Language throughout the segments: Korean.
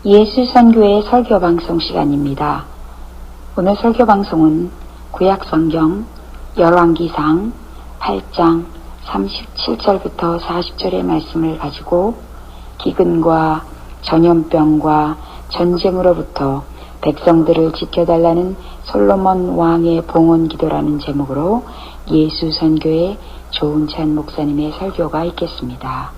예수선교회 설교방송 시간입니다. 오늘 설교방송은 구약성경 열왕기상 8장 37절부터 40절의 말씀을 가지고 기근과 전염병과 전쟁으로부터 백성들을 지켜달라는 솔로몬 왕의 봉헌 기도라는 제목으로 예수선교회 조은찬 목사님의 설교가 있겠습니다.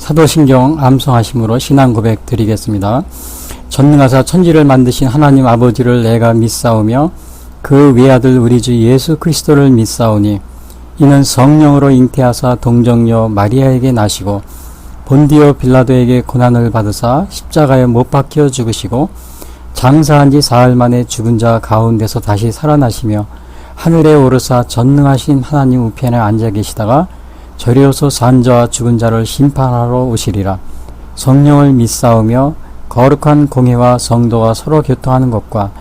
사도신경 암송하심으로 신앙 고백 드리겠습니다. 전능하사 천지를 만드신 하나님 아버지를 내가 믿사오며 그 외아들 우리 주 예수 그리스도를 믿사오니 이는 성령으로 잉태하사 동정녀 마리아에게 나시고 본디오 빌라도에게 고난을 받으사 십자가에 못 박혀 죽으시고 장사한 지 사흘 만에 죽은 자 가운데서 다시 살아나시며 하늘에 오르사 전능하신 하나님 우편에 앉아 계시다가 저리로서 산 자와 죽은 자를 심판하러 오시리라. 성령을 믿사오며 거룩한 공회와 성도가 서로 교통하는 것과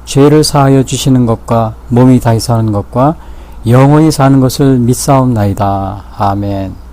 죄를 사하여 주시는 것과 몸이 다시 사는 것과 영원히 사는 것을 믿사옵나이다. 아멘.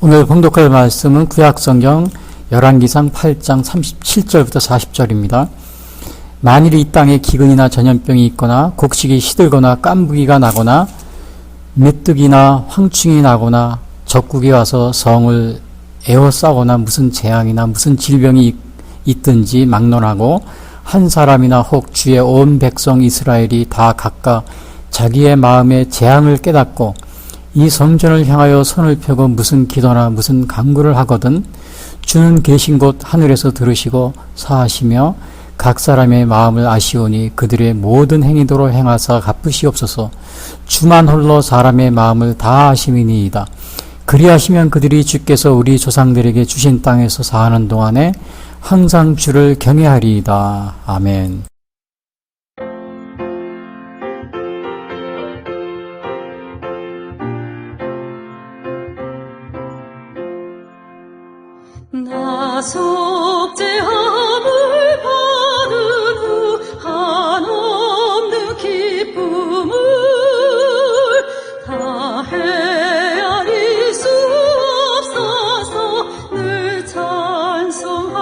오늘 봉독할 말씀은 구약성경 열왕기상 8장 37절부터 40절입니다. 만일 이 땅에 기근이나 전염병이 있거나 곡식이 시들거나 깐부기가 나거나 메뚜기나 황충이 나거나 적국이 와서 성을 에워싸거나 무슨 재앙이나 무슨 질병이 있든지 막론하고 한 사람이나 혹 주의 온 백성 이스라엘이 다 각각 자기의 마음의 재앙을 깨닫고 이 성전을 향하여 손을 펴고 무슨 기도나 무슨 간구를 하거든 주는 계신 곳 하늘에서 들으시고 사하시며 각 사람의 마음을 아시오니 그들의 모든 행위도로 행하사 갚으시옵소서. 주만 홀로 사람의 마음을 다 아심이니이다. 그리하시면 그들이 주께서 우리 조상들에게 주신 땅에서 사하는 동안에 항상 주를 경외하리이다. 아멘. 나 속죄함을 받은 후 한없는 기쁨을 다 헤아릴 수 없어서 늘 찬송합니다.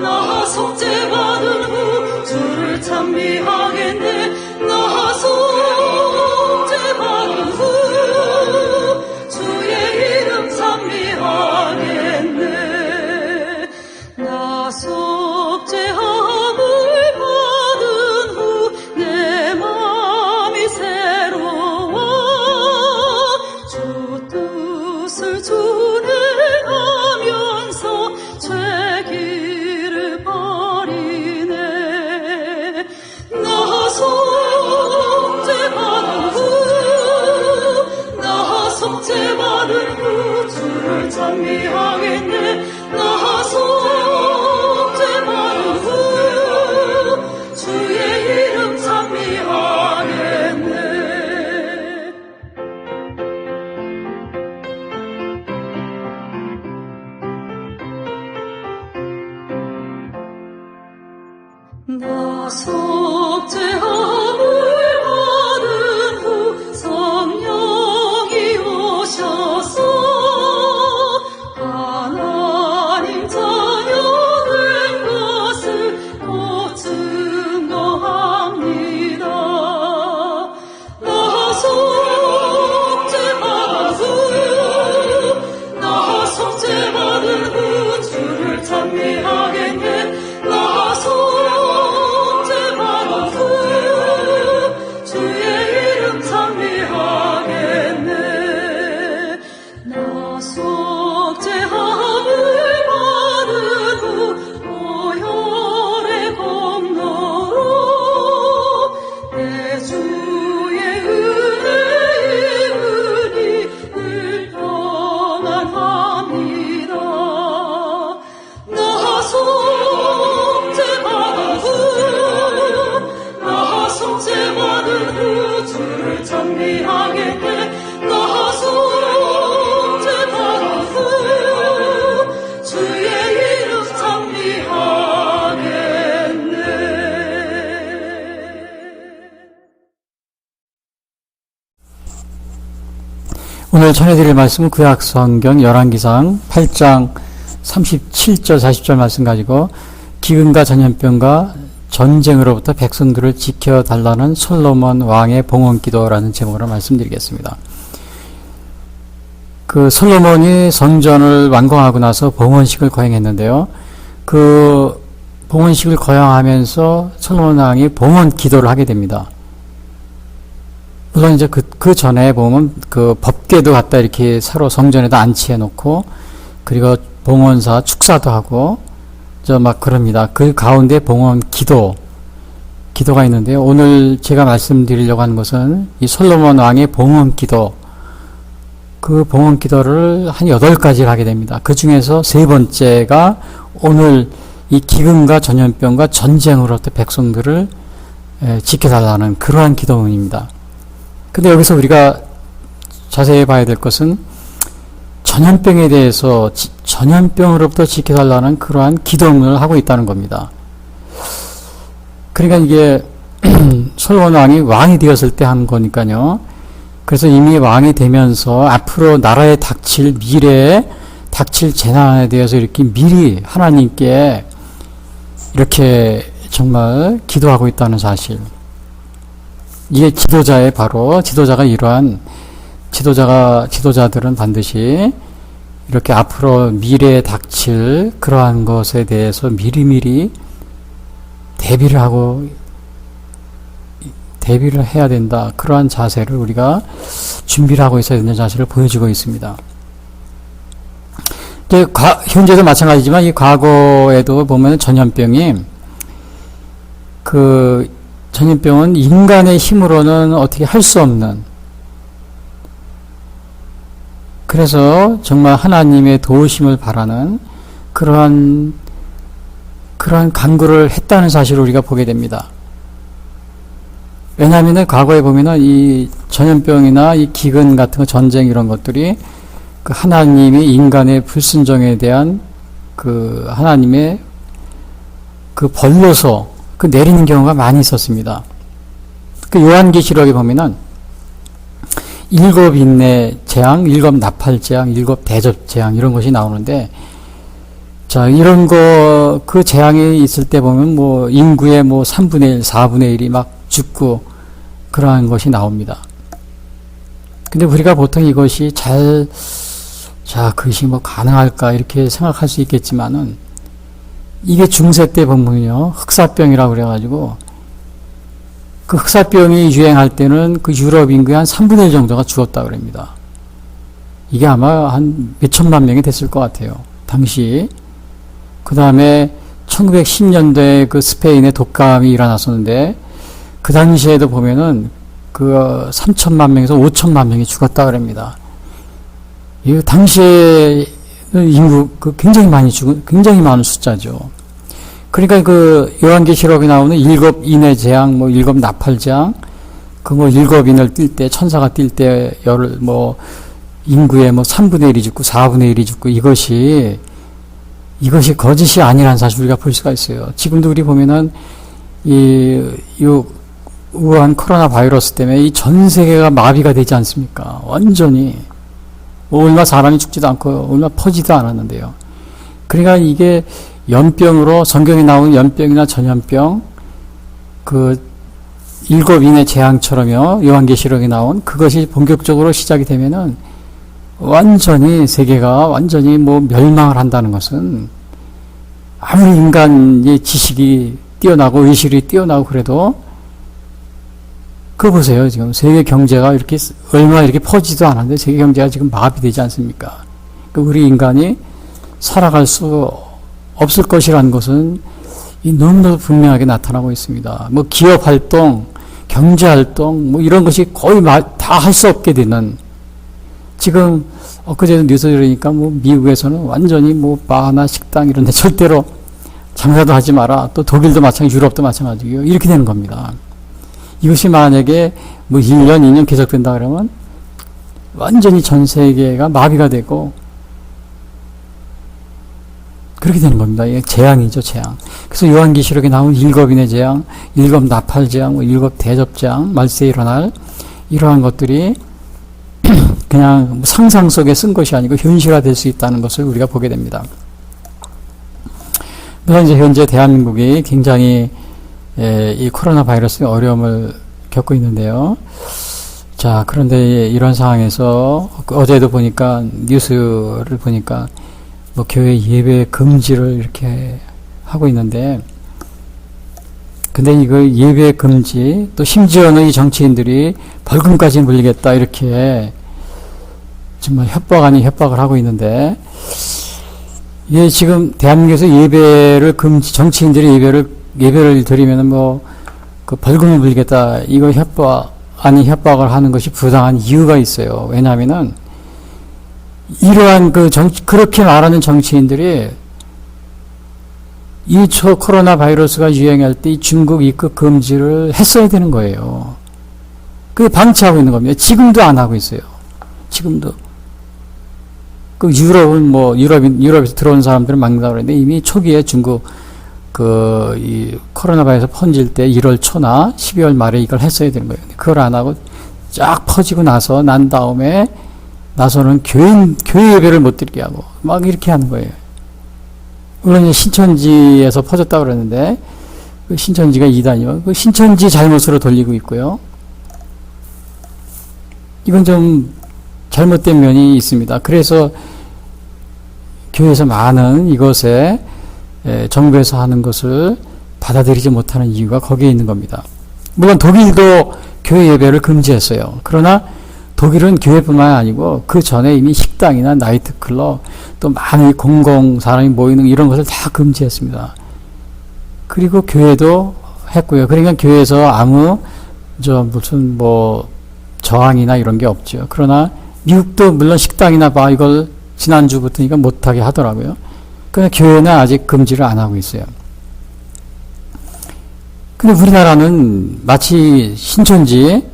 나 속죄받은 후 주를 찬미하겠네. 나 속죄받은 후 주의 이름 찬미하겠네. 속죄함을 받은 후 성령이 오셔서 하나님 자녀 된 것을 곧 증거합니다. 나 속죄받은 후 주를 찬미하겠네. 나 속죄받은 후 주의 이름 찬미하겠네. 나 속죄함을 받은 후 보혈의 공로로 내 주의 은혜임으니 늘 평안합니다. 나 속죄받은 후 주를 찬미하겠네. 나 속죄받은 후 주의 이름 찬미하겠네. 오늘 전해드릴 말씀은 구약성경 열왕기상 8장 37절 40절 말씀 가지고 기근과 전염병과 전쟁으로부터 백성들을 지켜달라는 솔로몬 왕의 봉헌기도라는 제목으로 말씀드리겠습니다. 그 솔로몬이 성전을 완공하고 나서 봉헌식을 거행했는데요. 그 봉헌식을 거행하면서 솔로몬 왕이 봉헌기도를 하게 됩니다. 물론 이제 그 전에 보면 그 법궤도 갖다 이렇게 서로 성전에다 안치해 놓고 그리고 봉헌사 축사도 하고 막 그럽니다. 그 가운데 봉헌 기도가 있는데요. 오늘 제가 말씀드리려고 하는 것은 이 솔로몬 왕의 봉헌 기도, 그 봉헌 기도를 한 8가지를 하게 됩니다. 그 중에서 3번째가 오늘 이 기근과 전염병과 전쟁으로부터 백성들을 지켜달라는 그러한 기도문입니다. 근데 여기서 우리가 자세히 봐야 될 것은 전염병에 대해서 전염병으로부터 지켜달라는 그러한 기도문을 하고 있다는 겁니다. 그러니까 이게 솔로몬 왕이 왕이 되었을 때 한 거니까요. 그래서 이미 왕이 되면서 앞으로 나라에 미래에 닥칠 재난에 대해서 이렇게 미리 하나님께 이렇게 정말 기도하고 있다는 사실. 이게 지도자가 이러한 지도자들은 반드시 이렇게 앞으로 미래에 닥칠 그러한 것에 대해서 미리미리 대비를 해야 된다. 그러한 자세를 우리가 준비를 하고 있어야 되는 자세를 보여주고 있습니다. 현재도 마찬가지지만 이 과거에도 보면 전염병은 인간의 힘으로는 어떻게 할 수 없는, 그래서 정말 하나님의 도우심을 바라는 그러한 간구를 했다는 사실을 우리가 보게 됩니다. 왜냐하면 과거에 보면은 이 전염병이나 이 기근 같은 거, 전쟁 이런 것들이 그 하나님의 인간의 불순종에 대한 그 하나님의 그 벌로서 그 내리는 경우가 많이 있었습니다. 그 요한계시록에 보면은 7 인내 재앙, 7 나팔 재앙, 7 대접 재앙 이런 것이 나오는데, 자, 이런 그 재앙이 있을 때 보면 인구의 3분의 1, 4분의 1이 막 죽고 그러한 것이 나옵니다. 근데 우리가 보통 이것이 그것이 가능할까 이렇게 생각할 수 있겠지만은, 이게 중세 때 보면요, 흑사병이라고 그래가지고, 그 흑사병이 유행할 때는 그 유럽 인구의 한 3분의 1 정도가 죽었다고 그럽니다. 이게 아마 한 몇천만 명이 됐을 것 같아요, 당시. 그 다음에 1910년대에 그 스페인에 독감이 일어났었는데, 그 당시에도 보면은 그 3천만 명에서 5천만 명이 죽었다고 그럽니다. 이 당시에 인구 굉장히 많은 숫자죠. 그러니까 그 요한계시록에 나오는 7 인의 재앙, 7 나팔 재앙, 7 인을 뛸 때, 천사가 뛸 때 인구의 3분의 1이 죽고 4분의 1이 죽고 이것이 거짓이 아니라는 사실 우리가 볼 수가 있어요. 지금도 우리 보면은 이 우한 코로나 바이러스 때문에 이 전 세계가 마비가 되지 않습니까? 완전히. 얼마 사람이 죽지도 않고, 얼마 퍼지도 않았는데요. 그러니까 이게 연병으로, 성경에 나오는 연병이나 전염병, 그, 7인의 재앙처럼요, 요한계시록에 나온 그것이 본격적으로 시작이 되면은, 완전히, 세계가 완전히 뭐 멸망을 한다는 것은, 아무리 인간의 지식이 뛰어나고, 의식이 뛰어나고 그래도, 그거 보세요. 지금 세계 경제가 이렇게 얼마 이렇게 퍼지도 않았는데 세계 경제가 지금 마비되지 않습니까? 우리 인간이 살아갈 수 없을 것이라는 것은 너무나도 분명하게 나타나고 있습니다. 뭐 기업 활동, 경제 활동, 뭐 이런 것이 거의 다 할 수 없게 되는, 지금 엊그제도 뉴스 들으니까 뭐 미국에서는 완전히 뭐 바나 식당 이런 데 절대로 장사도 하지 마라. 또 독일도 마찬가지, 유럽도 마찬가지고요. 이렇게 되는 겁니다. 이것이 만약에 뭐 1년, 2년 계속된다 그러면 완전히 전 세계가 마비가 되고 그렇게 되는 겁니다. 이게 재앙이죠, 재앙. 그래서 요한계시록에 나온 7인의 재앙, 7 나팔 재앙, 7 대접 재앙, 말세에 일어날 이러한 것들이 그냥 상상 속에 쓴 것이 아니고 현실화될 수 있다는 것을 우리가 보게 됩니다. 물론 이제 현재 대한민국이 굉장히 이 코로나 바이러스의 어려움을 겪고 있는데요. 자, 그런데 이런 상황에서 어제도 보니까 뉴스를 보니까 뭐 교회 예배 금지를 이렇게 하고 있는데, 근데 이거 예배 금지, 또 심지어는 이 정치인들이 벌금까지 물리겠다 이렇게 정말 협박 아닌 협박을 하고 있는데, 예, 지금 대한민국에서 예배를 금지, 정치인들이 예배를 드리면은 그 벌금을 물리겠다, 이거 협박 아닌 협박을 하는 것이 부당한 이유가 있어요. 왜냐하면은 이러한 그렇게 말하는 정치인들이 이 코로나 바이러스가 유행할 때 이 중국 입국 금지를 했어야 되는 거예요. 그게 방치하고 있는 겁니다. 지금도 안 하고 있어요. 지금도. 그 유럽에서 들어온 사람들은 막는다고 그러는데 이미 초기에 중국 이 코로나 바이러스 퍼질 때 1월 초나 12월 말에 이걸 했어야 되는 거예요. 그걸 안 하고 쫙 퍼지고 난 다음에 나서는 교회 예배를 못 드리게 하고 막 이렇게 하는 거예요. 물론 신천지에서 퍼졌다고 그러는데 그 신천지가 이단이요. 그 신천지 잘못으로 돌리고 있고요. 이건 좀 잘못된 면이 있습니다. 그래서 교회에서 많은 이것에 정부에서 하는 것을 받아들이지 못하는 이유가 거기에 있는 겁니다. 물론 독일도 교회 예배를 금지했어요. 그러나 독일은 교회뿐만 아니고 그 전에 이미 식당이나 나이트클럽, 또 많은 사람이 모이는 이런 것을 다 금지했습니다. 그리고 교회도 했고요. 그러니까 교회에서 아무 무슨 저항이나 이런 게 없죠. 그러나 미국도 물론 식당이나 이걸 지난주부터니까 못하게 하더라고요. 그러나 교회는 아직 금지를 안 하고 있어요. 근데 우리나라는 마치 신천지,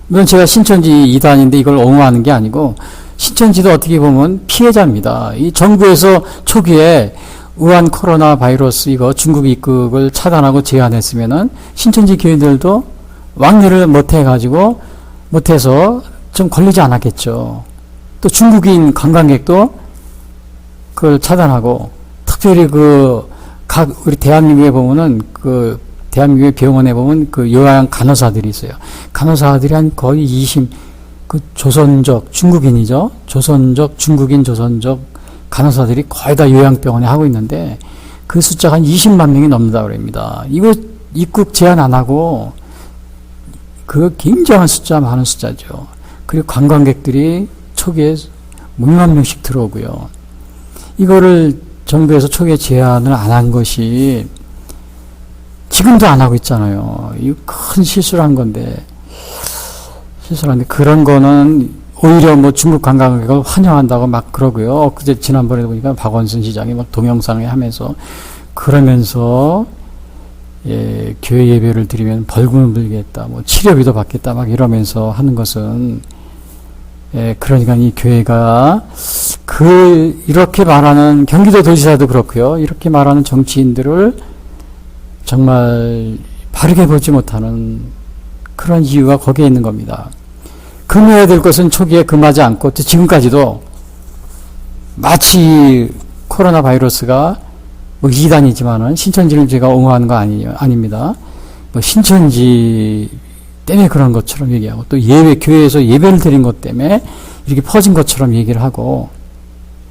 물론 제가 신천지 이단인데 이걸 옹호하는 게 아니고, 신천지도 어떻게 보면 피해자입니다. 이 정부에서 초기에 우한 코로나 바이러스 이거 중국 입국을 차단하고 제한했으면은 신천지 교인들도 왕래를 못해서 좀 걸리지 않았겠죠. 또 중국인 관광객도 그걸 차단하고, 특별히 우리 대한민국에 보면은 대한민국의 병원에 보면 요양 간호사들이 있어요. 간호사들이 한 거의 조선족, 중국인이죠. 중국인 조선족 간호사들이 거의 다 요양병원에 하고 있는데, 그 숫자가 한 20만 명이 넘는다고 합니다. 이거 입국 제한 안 하고, 그거 굉장한 많은 숫자죠. 그리고 관광객들이 초기에 6만 명씩 들어오고요. 이거를 정부에서 초기에 제한을 안 한 것이 지금도 안 하고 있잖아요. 이거 큰 실수를 한 건데, 그런 거는 오히려 중국 관광객을 환영한다고 막 그러고요. 지난번에 보니까 박원순 시장이 막 동영상에 하면서, 그러면서, 교회 예배를 드리면 벌금을 물겠다, 치료비도 받겠다, 막 이러면서 하는 것은, 그러니까 이 교회가, 이렇게 말하는, 경기도 도지사도 그렇고요. 이렇게 말하는 정치인들을 정말 바르게 보지 못하는 그런 이유가 거기에 있는 겁니다. 금해야 될 것은 초기에 금하지 않고 또 지금까지도 마치 코로나 바이러스가 뭐 이단이지만은 신천지를 제가 옹호하는 거 아닙니다. 뭐 신천지 때문에 그런 것처럼 얘기하고 또 교회에서 예배를 드린 것 때문에 이렇게 퍼진 것처럼 얘기를 하고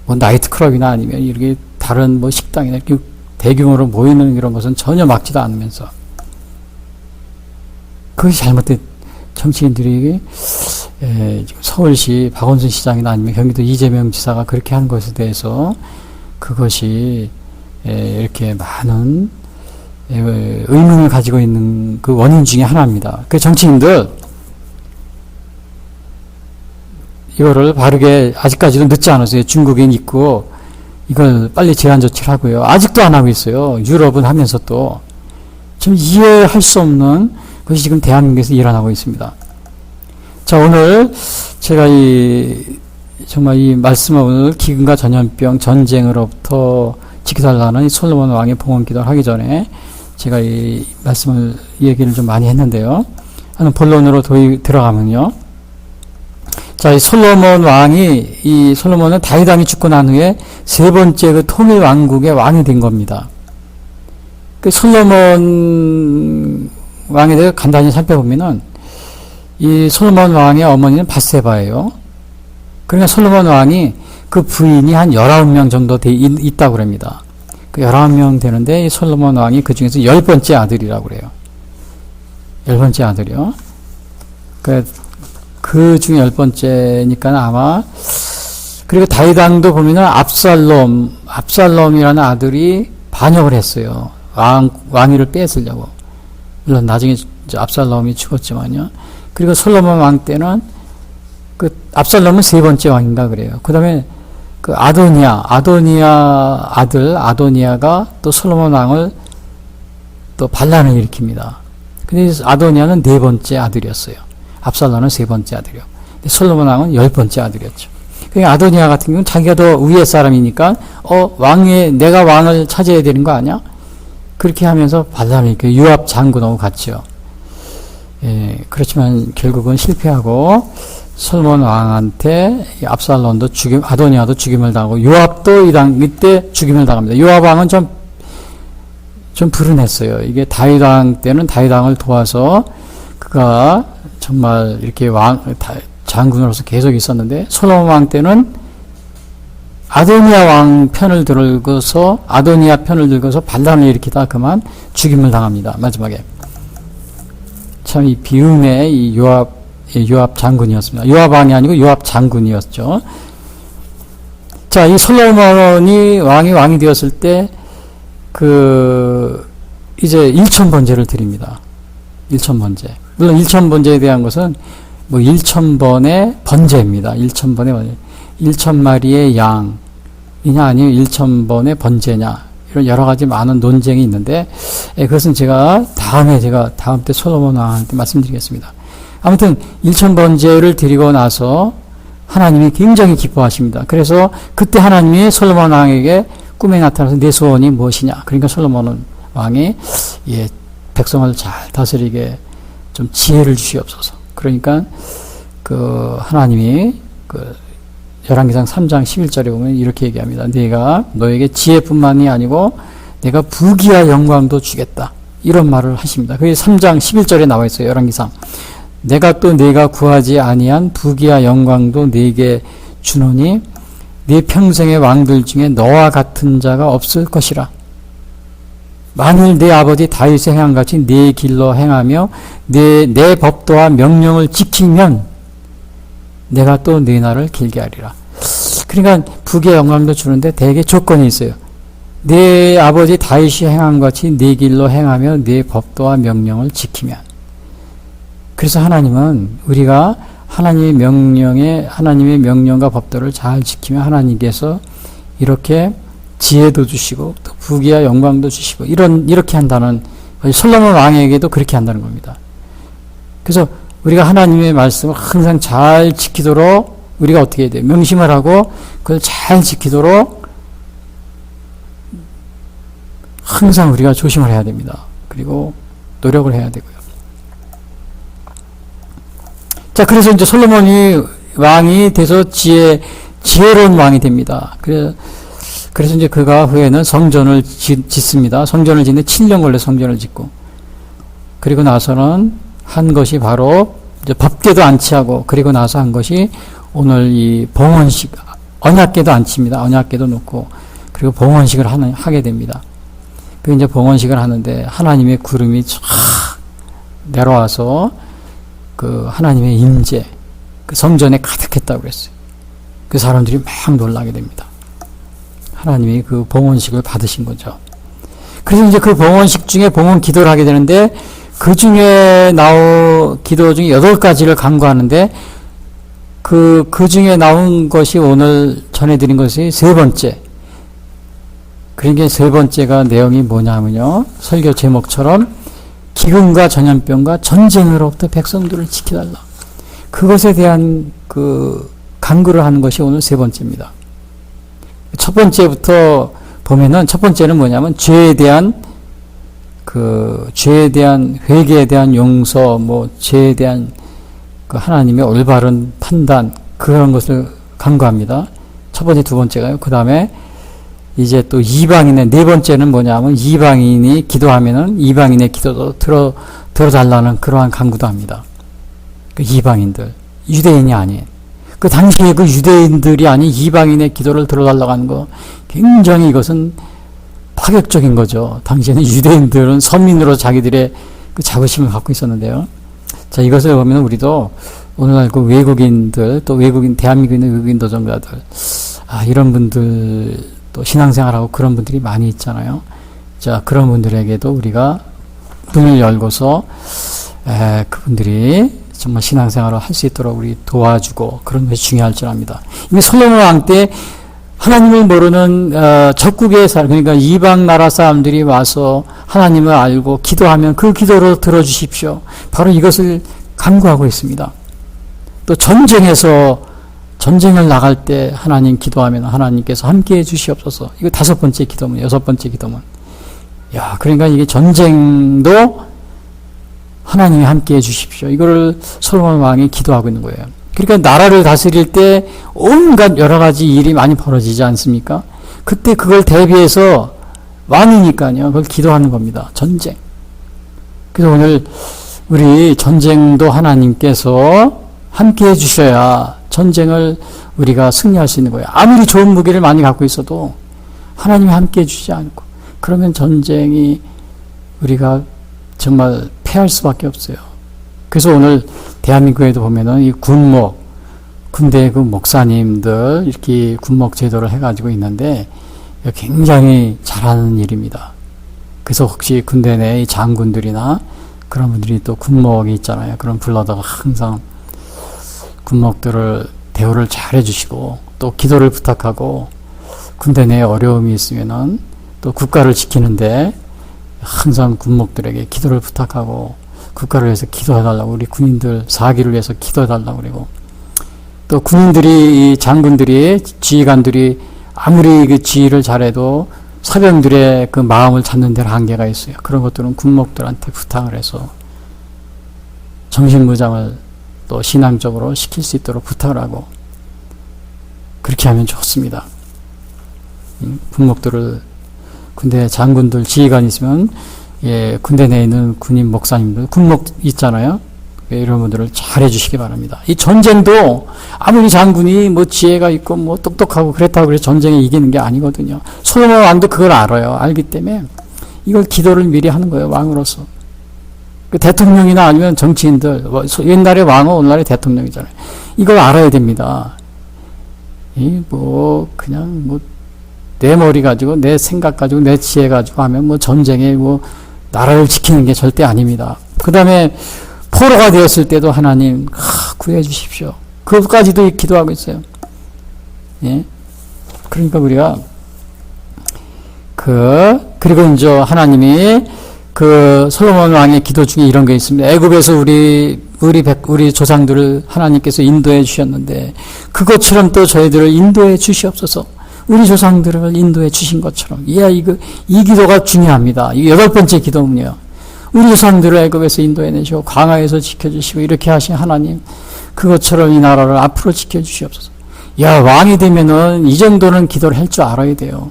뭐 나이트클럽이나 아니면 이렇게 다른 뭐 식당이나 이렇게 대규모로 모이는 이런 것은 전혀 막지도 않으면서 그것이 잘못된 정치인들이 지금 서울시 박원순 시장이나 아니면 경기도 이재명 지사가 그렇게 한 것에 대해서 그것이 이렇게 많은 의문을 가지고 있는 그 원인 중에 하나입니다. 그 정치인들 이거를 바르게 아직까지도 늦지 않았어요. 중국인 있고 이걸 빨리 제한 조치를 하고요. 아직도 안 하고 있어요. 유럽은 하면서 또 좀 이해할 수 없는 것이 지금 대한민국에서 일어나고 있습니다. 자, 오늘 제가 정말 이 말씀을 오늘 기근과 전염병 전쟁으로부터 지켜달라는 솔로몬 왕의 봉헌 기도를 하기 전에 제가 이 말씀을 얘기를 좀 많이 했는데요. 하는 본론으로 들어가면요. 자, 이 솔로몬은 다윗 왕이 죽고 난 후에 세 번째 그 통일 왕국의 왕이 된 겁니다. 그 솔로몬 왕에 대해 간단히 살펴보면은 이 솔로몬 왕의 어머니는 밧세바예요. 그러니까 솔로몬 왕이 그 부인이 한 19명 정도 있다고 그럽니다. 그 19명 되는데 이 솔로몬 왕이 그 중에서 10번째 아들이라고 그래요. 10번째 아들이요. 그 중에 10번째니까 아마 그리고 다윗 왕도 보면은 압살롬이라는 아들이 반역을 했어요. 왕위를 뺏으려고. 물론 나중에 압살롬이 죽었지만요. 그리고 솔로몬 왕 때는 그 압살롬은 세 번째 왕인가 그래요. 그 다음에 그 아도니아 아들 아도니아가 또 솔로몬 왕을 또 반란을 일으킵니다. 근데 아도니아는 네 번째 아들이었어요. 압살롬은 세 번째 아들이요. 솔로몬 왕은 10번째 아들이었죠. 그러니까 아도니아 같은 경우는 자기가 더 위의 사람이니까 내가 왕을 차지해야 되는 거 아니야? 그렇게 하면서 반란을 일으켜 요압 장군하고 같이요. 그렇지만 결국은 실패하고 솔로몬 왕한테 압살롬도 아도니아도 죽임을 당하고 요압도 이때 죽임을 당합니다. 요압 왕은 좀 불운했어요. 이게 다윗 왕 때는 다윗 왕을 도와서 그가 정말 이렇게 장군으로서 계속 있었는데 솔로몬 왕 때는 아도니아 편을 들고서 반란을 일으키다 그만 죽임을 당합니다. 마지막에. 참 이 비음의 이 요압 장군이었습니다. 요압 왕이 아니고 요압 장군이었죠. 자, 이 솔로몬이 왕이 되었을 때 이제 일천번제를 드립니다. 일천번제. 물론 일천번제에 대한 것은 뭐 1000번의 번제입니다. 1000번의 번제. 1000마리의 양이냐 아니면 1000번의 번제냐 이런 여러 가지 많은 논쟁이 있는데 그것은 제가 다음 때 솔로몬 왕한테 말씀드리겠습니다. 아무튼 1000번제를 드리고 나서 하나님이 굉장히 기뻐하십니다. 그래서 그때 하나님이 솔로몬 왕에게 꿈에 나타나서 내 소원이 무엇이냐. 그러니까 솔로몬 왕이 백성을 잘 다스리게 좀 지혜를 주시옵소서. 그러니까 하나님이 열왕기상 3장 11절에 보면 이렇게 얘기합니다. 내가 너에게 지혜뿐만이 아니고 내가 부귀와 영광도 주겠다. 이런 말을 하십니다. 그게 3장 11절에 나와 있어요. 열왕기상. 내가 구하지 아니한 부귀와 영광도 네게 주노니 네 평생의 왕들 중에 너와 같은 자가 없을 것이라. 만일 내 아버지 다윗의 행한 같이 네 길로 행하며 내 법도와 명령을 지키면 내가 또 네 날을 길게 하리라. 그러니까 부귀와 영광도 주는데 대개 조건이 있어요. 내 아버지 다윗이 행한 같이 네 길로 행하며 네 법도와 명령을 지키면. 그래서 하나님은 우리가 하나님의 명령과 법도를 잘 지키면 하나님께서 이렇게 지혜도 주시고 또 부귀와 영광도 주시고 이렇게 한다는, 솔로몬 왕에게도 그렇게 한다는 겁니다. 그래서 우리가 하나님의 말씀을 항상 잘 지키도록 우리가 어떻게 해야 돼요? 명심을 하고 그걸 잘 지키도록 항상 우리가 조심을 해야 됩니다. 그리고 노력을 해야 되고요. 자, 그래서 이제 솔로몬이 왕이 돼서 지혜로운 왕이 됩니다. 그래서 이제 그가 후에는 성전을 짓습니다. 성전을 짓는데 7년 걸려 성전을 짓고. 그리고 나서는 한 것이 바로 이제 법궤도 안치하고, 그리고 나서 한 것이 오늘 이 봉헌식, 언약궤도 안치입니다. 언약궤도 놓고, 그리고 봉헌식을 하게 됩니다. 그 이제 봉헌식을 하는데 하나님의 구름이 쫙 내려와서 그 하나님의 임재, 그 성전에 가득했다고 그랬어요. 그 사람들이 막 놀라게 됩니다. 하나님이 그 봉헌식을 받으신 거죠. 그래서 이제 그 봉헌식 중에 봉헌 기도를 하게 되는데, 그 중에 기도 중에 8가지를 간구하는데, 그 중에 나온 것이 오늘 전해드린 것이 3번째. 그러니까 3번째가 내용이 뭐냐면요. 설교 제목처럼 기근과 전염병과 전쟁으로부터 백성들을 지켜달라. 그것에 대한 그 간구를 하는 것이 오늘 3번째입니다. 첫 번째부터 보면은, 첫 번째는 뭐냐면 죄에 대한 회개에 대한 용서, 죄에 대한 그 하나님의 올바른 판단, 그런 것을 간구합니다. 첫 번째, 두 번째가요. 그 다음에 이제 또 이방인의, 4번째는 뭐냐면 이방인이 기도하면은 이방인의 기도도 들어달라는 그러한 간구도 합니다. 그 이방인들, 유대인이 아닌, 그 당시에 그 유대인들이 아닌 이방인의 기도를 들어달라고 하는 거, 굉장히 이것은 파격적인 거죠. 당시에는 유대인들은 선민으로 자기들의 그 자부심을 갖고 있었는데요. 자, 이것을 보면 우리도 오늘날 그 외국인들, 또 대한민국에 있는 외국인 도전가들, 이런 분들, 또 신앙생활하고 그런 분들이 많이 있잖아요. 자, 그런 분들에게도 우리가 눈을 열고서, 그분들이 정말 신앙생활을 할 수 있도록 우리 도와주고, 그런 것이 중요할 줄 압니다. 이미 솔로몬 왕 때 하나님을 모르는 적국의 사람, 그러니까 이방 나라 사람들이 와서 하나님을 알고 기도하면 그 기도로 들어주십시오. 바로 이것을 간구하고 있습니다. 또 전쟁을 나갈 때 하나님 기도하면 하나님께서 함께해 주시옵소서. 이거 5번째 기도문, 6번째 기도문. 야, 그러니까 이게 전쟁도 하나님이 함께해 주십시오. 이거를 솔로몬 왕이 기도하고 있는 거예요. 그러니까 나라를 다스릴 때 온갖 여러 가지 일이 많이 벌어지지 않습니까? 그때 그걸 대비해서 왕이니까요. 그걸 기도하는 겁니다. 전쟁. 그래서 오늘 우리 전쟁도 하나님께서 함께 해주셔야 전쟁을 우리가 승리할 수 있는 거예요. 아무리 좋은 무기를 많이 갖고 있어도 하나님이 함께 해주지 않고, 그러면 전쟁이 우리가 정말 패할 수밖에 없어요. 그래서 오늘 대한민국에도 보면은 이 군대 그 목사님들 이렇게 군목 제도를 해가지고 있는데 굉장히 잘하는 일입니다. 그래서 혹시 군대 내 장군들이나 그런 분들이 또 군목이 있잖아요. 그럼 불러다가 항상 군목들을 대우를 잘 해주시고, 또 기도를 부탁하고, 군대 내에 어려움이 있으면은 또 국가를 지키는데 항상 군목들에게 기도를 부탁하고, 국가를 위해서 기도해달라고, 우리 군인들 사기를 위해서 기도해달라고 그러고, 또 군인들이, 장군들이, 지휘관들이 아무리 그 지휘를 잘해도 사병들의 그 마음을 찾는 데는 한계가 있어요. 그런 것들은 군목들한테 부탁을 해서 정신무장을 또 신앙적으로 시킬 수 있도록 부탁을 하고, 그렇게 하면 좋습니다. 군목들을, 군대 장군들, 지휘관이 있으면, 군대 내에 있는 군인 목사님들, 군목 있잖아요. 이런 분들을 잘 해주시기 바랍니다. 이 전쟁도 아무리 장군이 지혜가 있고 똑똑하고 그렇다고 그래서 전쟁에 이기는 게 아니거든요. 솔로몬 왕도 그걸 알아요. 알기 때문에 이걸 기도를 미리 하는 거예요. 왕으로서. 그 대통령이나 아니면 정치인들, 옛날에 왕은 오늘날의 대통령이잖아요. 이걸 알아야 됩니다. 그냥 내 머리 가지고, 내 생각 가지고, 내 지혜 가지고 하면 전쟁에 나라를 지키는 게 절대 아닙니다. 그 다음에 포로가 되었을 때도 하나님 구해 주십시오. 그것까지도 기도하고 있어요. 예. 그러니까 우리가 그리고 이제 하나님이 솔로몬 왕의 기도 중에 이런 게 있습니다. 애굽에서 우리 조상들을 하나님께서 인도해 주셨는데 그것처럼 또 저희들을 인도해 주시옵소서. 우리 조상들을 인도해 주신 것처럼. 이 기도가 중요합니다. 이 8번째 기도문이요. 우리 조상들을 애굽에서 인도해내시고 광야에서 지켜주시고 이렇게 하신 하나님, 그것처럼 이 나라를 앞으로 지켜주시옵소서. 야, 왕이 되면은 이 정도는 기도를 할 줄 알아야 돼요.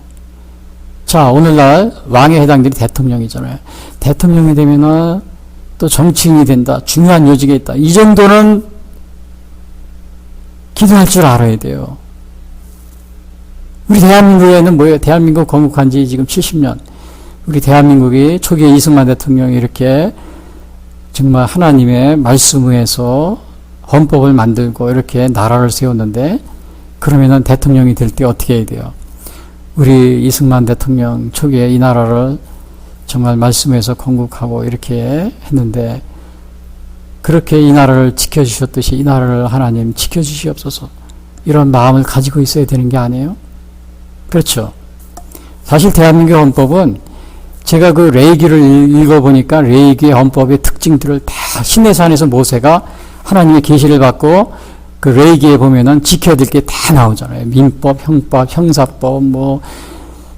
자, 오늘날 왕에 해당되는 대통령이잖아요. 대통령이 되면은 또 정치인이 된다. 중요한 요직에 있다. 이 정도는 기도할 줄 알아야 돼요. 우리 대한민국에는 뭐예요? 대한민국 건국한 지 지금 70년. 우리 대한민국이 초기에 이승만 대통령이 이렇게 정말 하나님의 말씀에서 헌법을 만들고 이렇게 나라를 세웠는데, 그러면은 대통령이 될 때 어떻게 해야 돼요? 우리 이승만 대통령 초기에 이 나라를 정말 말씀에서 건국하고 이렇게 했는데, 그렇게 이 나라를 지켜주셨듯이 이 나라를 하나님 지켜주시옵소서, 이런 마음을 가지고 있어야 되는 게 아니에요? 그렇죠. 사실 대한민국 헌법은 제가 그 레위기를 읽어보니까 레위기의 헌법의 특징들을 다 시내산에서 모세가 하나님의 계시를 받고 그 레위기에 보면은 지켜야 될 게 다 나오잖아요. 민법, 형법, 형사법, 뭐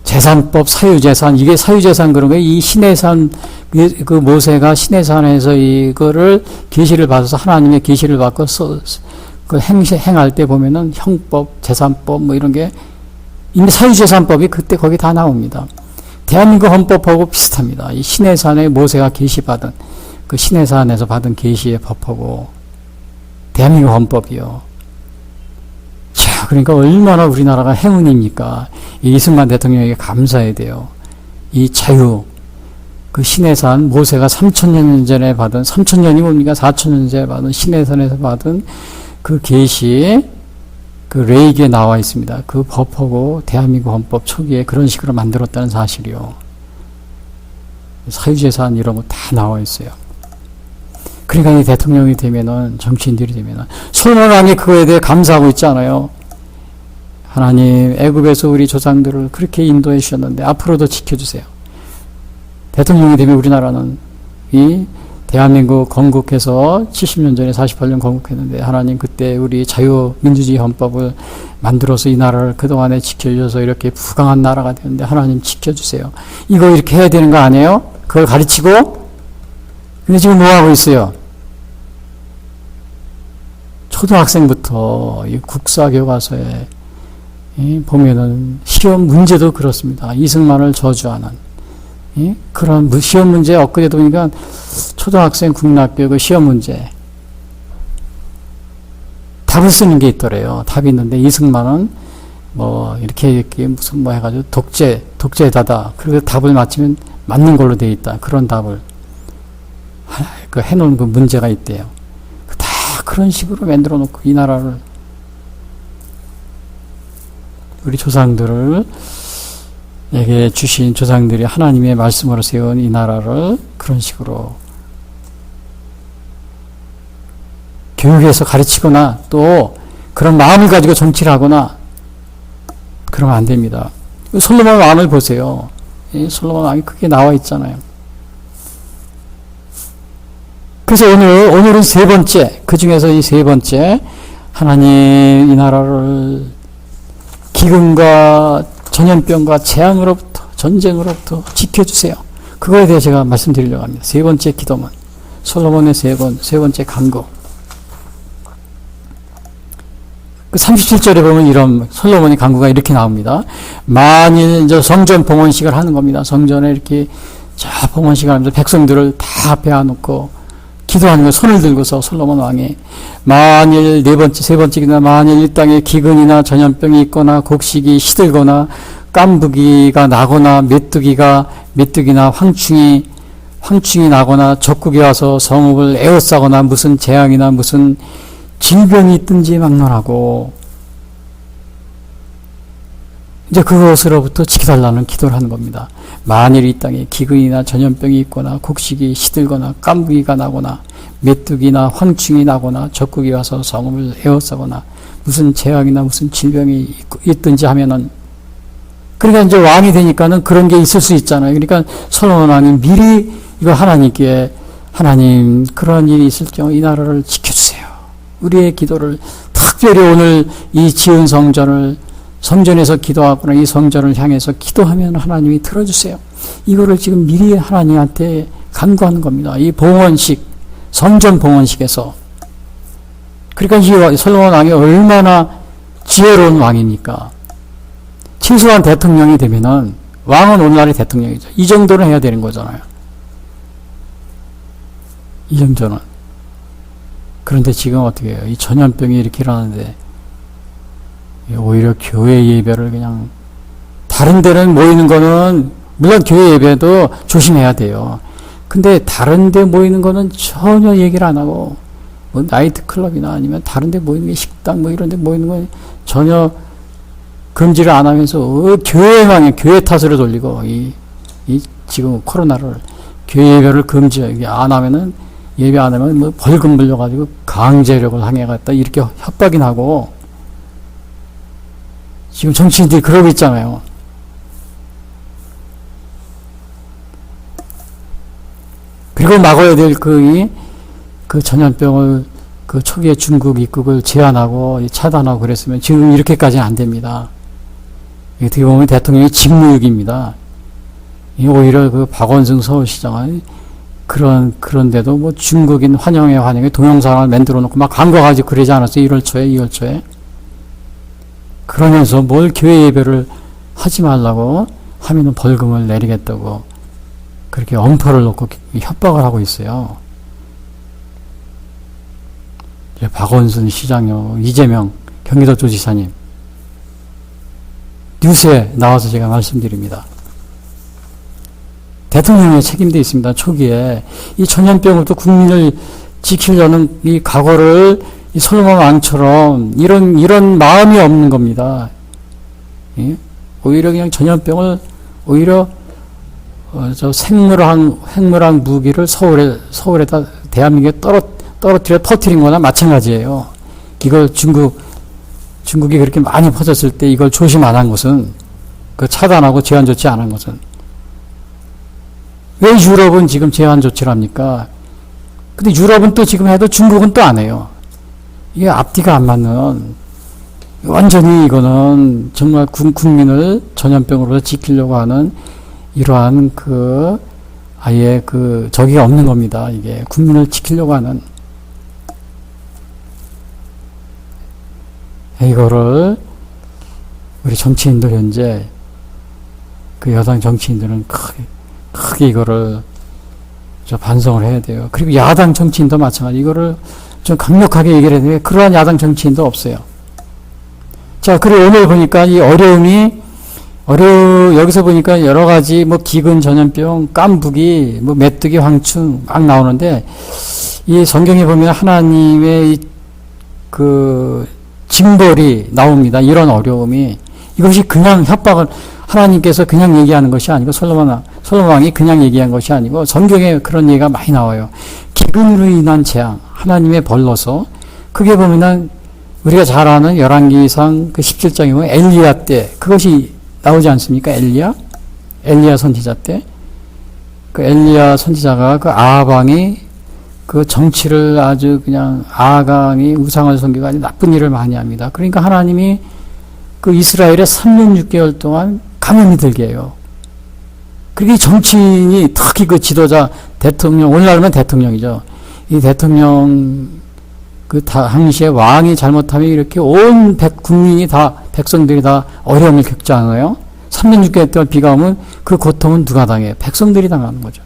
재산법, 사유재산. 이게 사유재산 그런 거예요. 이 시내산, 그 모세가 시내산에서 이거를 계시를 받아서 하나님의 계시를 받고 그 행할 때 보면은 형법, 재산법 뭐 이런 게 이미 사유재산법이 그때 거기 다 나옵니다. 대한민국 헌법하고 비슷합니다. 이 시내산에 모세가 계시받은 그 시내산에서 받은 계시의 법하고 대한민국 헌법이요. 자, 그러니까 얼마나 우리나라가 행운입니까? 이 이승만 대통령에게 감사해야 돼요. 이 자유, 그 시내산 모세가 3,000년 전에 받은, 3,000년이 뭡니까? 4,000년 전에 받은 시내산에서 받은 그 계시, 그 레이기에 나와 있습니다. 그 법하고 대한민국 헌법 초기에 그런 식으로 만들었다는 사실이요. 사유재산 이런 거 다 나와 있어요. 그러니까 이 대통령이 되면은, 정치인들이 되면은, 솔로몬 왕이 그거에 대해 감사하고 있지 않아요? 하나님, 애굽에서 우리 조상들을 그렇게 인도해 주셨는데, 앞으로도 지켜주세요. 대통령이 되면 우리나라는 이 대한민국 건국해서 70년 전에 48년 건국했는데, 하나님 그때 우리 자유민주주의 헌법을 만들어서 이 나라를 그동안에 지켜줘서 이렇게 부강한 나라가 되는데, 하나님 지켜주세요. 이거 이렇게 해야 되는 거 아니에요? 그걸 가르치고, 근데 지금 뭐 하고 있어요? 초등학생부터 이 국사교과서에 보면은 시험 문제도 그렇습니다. 이승만을 저주하는 그런 시험 문제, 엊그제도 보니까 초등학생 국락교 그 시험 문제 답을 쓰는 게 있더래요. 답이 있는데 이승만은 뭐 이렇게 무슨 뭐 해가지고 독재자다. 그리고 답을 맞히면 맞는 걸로 돼 있다. 그런 답을 그 해놓은 그 문제가 있대요. 다 그런 식으로 만들어 놓고 이 나라를, 우리 조상들을 에게 주신 조상들이 하나님의 말씀으로 세운 이 나라를 그런 식으로 교육에서 가르치거나 또 그런 마음을 가지고 정치를 하거나 그러면 안 됩니다. 솔로몬 왕을 보세요. 솔로몬 왕이 크게 나와 있잖아요. 그래서 오늘은 세 번째, 그 중에서 이 세 번째, 하나님 이 나라를 기근과 전염병과 재앙으로부터, 전쟁으로부터 지켜주세요. 그거에 대해 제가 말씀드리려고 합니다. 세 번째 기도문, 솔로몬의 세 번째 간구. 그 37절에 보면 이런 솔로몬의 간구가 이렇게 나옵니다. 만일 이제 성전 봉헌식을 하는 겁니다. 성전에 이렇게 자 봉헌식을 하면서 백성들을 다 앞에 놓고 기도하는 거, 손을 들고서 솔로몬 왕이 만일 세 번째 기도, 만일 이 땅에 기근이나 전염병이 있거나 곡식이 시들거나 깐부기가 나거나 메뚜기나 황충이 나거나 적국이 와서 성읍을 에워싸거나 무슨 재앙이나 무슨 질병이 있든지 막론하고 이제 그것으로부터 지켜달라는 기도를 하는 겁니다. 만일 이 땅에 기근이나 전염병이 있거나 곡식이 시들거나 깐부기가 나거나 메뚜기나 황충이 나거나 적국이 와서 성읍을 에워싸거나 무슨 재앙이나 무슨 질병이 있든지 하면은, 그러니까 이제 왕이 되니까는 그런 게 있을 수 있잖아요. 그러니까 솔로몬 왕이 미리 이거 하나님께, 하나님 그런 일이 있을 경우 이 나라를 지켜주세요. 우리의 기도를 특별히 오늘 이 지은 성전에서 기도하거나 이 성전을 향해서 기도하면 하나님이 들어주세요. 이거를 지금 미리 하나님한테 간구하는 겁니다. 이 봉헌식, 성전 봉헌식에서. 그러니까 이 솔로몬 왕이 얼마나 지혜로운 왕이니까. 친수한 대통령이 되면은 왕은 오늘날의 대통령이죠. 이 정도는 해야 되는 거잖아요. 이 정도는. 그런데 지금 어떻게 해요? 이 전염병이 이렇게 일어나는데 오히려 교회 예배를 그냥 다른 데는 모이는 거는 물론 교회 예배도 조심해야 돼요. 근데 다른 데 모이는 거는 전혀 얘기를 안 하고 뭐 나이트클럽이나 아니면 다른 데 모이는 게 식당 뭐 이런 데 모이는 건 전혀 금지를 안 하면서 교회만 교회 탓으로 돌리고 이 지금 코로나를 교회 예배를 금지 안 하면은 예배 안 하면 뭐 벌금 물려가지고 강제력을 항해갔다 이렇게 협박이 나고 지금 정치인들이 그러고 있잖아요. 그리고 막아야 될 그 전염병을 그 초기에 중국 입국을 제한하고 차단하고 그랬으면 지금 이렇게까지는 안 됩니다. 어떻게 보면 대통령의 직무유기입니다. 오히려 그 박원순 서울시장은 그런데도 뭐 중국인 환영회 동영상을 만들어 놓고 막 광고가지고 그러지 않았어요? 1월 초에, 2월 초에. 그러면서 뭘 교회 예배를 하지 말라고 하면은 벌금을 내리겠다고 그렇게 엄포를 놓고 협박을 하고 있어요. 박원순 시장요, 이재명 경기도지사님 뉴스에 나와서 제가 말씀드립니다. 대통령의 책임도 있습니다. 초기에 이 전염병으로부터 국민을 지키려는 이 각오를 이 솔로몬 왕처럼 이런 마음이 없는 겁니다. 예? 오히려 그냥 전염병을 오히려 저 핵무랑 무기를 서울에다 대한민국에 터뜨린 거나 마찬가지예요. 이걸 중국이 그렇게 많이 퍼졌을 때 이걸 조심 안 한 것은 그 차단하고 제한 조치 안 한 것은 왜 유럽은 지금 제한 조치를 합니까? 근데 유럽은 또 지금 해도 중국은 또 안 해요. 이게 앞뒤가 안 맞는 완전히 이거는 정말 국민을 전염병으로 지키려고 하는 이러한 아예 저기가 없는 겁니다. 이게 국민을 지키려고 하는 이거를 우리 정치인들 현재 그 여당 정치인들은 크게 이거를 반성을 해야 돼요. 그리고 야당 정치인도 마찬가지. 이거를 좀 강력하게 얘기를 해야 되는데 그러한 야당 정치인도 없어요. 자, 그리고 오늘 보니까 이 여기서 보니까 여러 가지 뭐 기근 전염병, 깐부기, 뭐 메뚜기, 황충 막 나오는데 이 성경에 보면 하나님의 징벌이 나옵니다. 이런 어려움이 이것이 그냥 협박을 하나님께서 그냥 얘기하는 것이 아니고 솔로몬 왕이 그냥 얘기한 것이 아니고 성경에 그런 얘기가 많이 나와요. 기근으로 인한 재앙, 하나님의 벌러서 그게 보면은 우리가 잘 아는 열왕기상 17장에 보면 엘리야 때 그것이 나오지 않습니까? 엘리야 선지자 때 그 엘리야 선지자가 그 아합왕이 그 정치를 아주 그냥 아합왕이 우상을 섬기고 아주 나쁜 일을 많이 합니다. 그러니까 하나님이 그 이스라엘에 3년 6개월 동안 가뭄이 들게 해요. 그게 정치인이 특히 그 지도자 대통령 오늘날면 대통령이죠. 이 대통령 그 당시에 왕이 잘못하면 이렇게 온 국민이 다 백성들이 다 어려움을 겪지 않아요? 3년 6개월 동안 비가 오면 그 고통은 누가 당해요? 백성들이 당하는 거죠.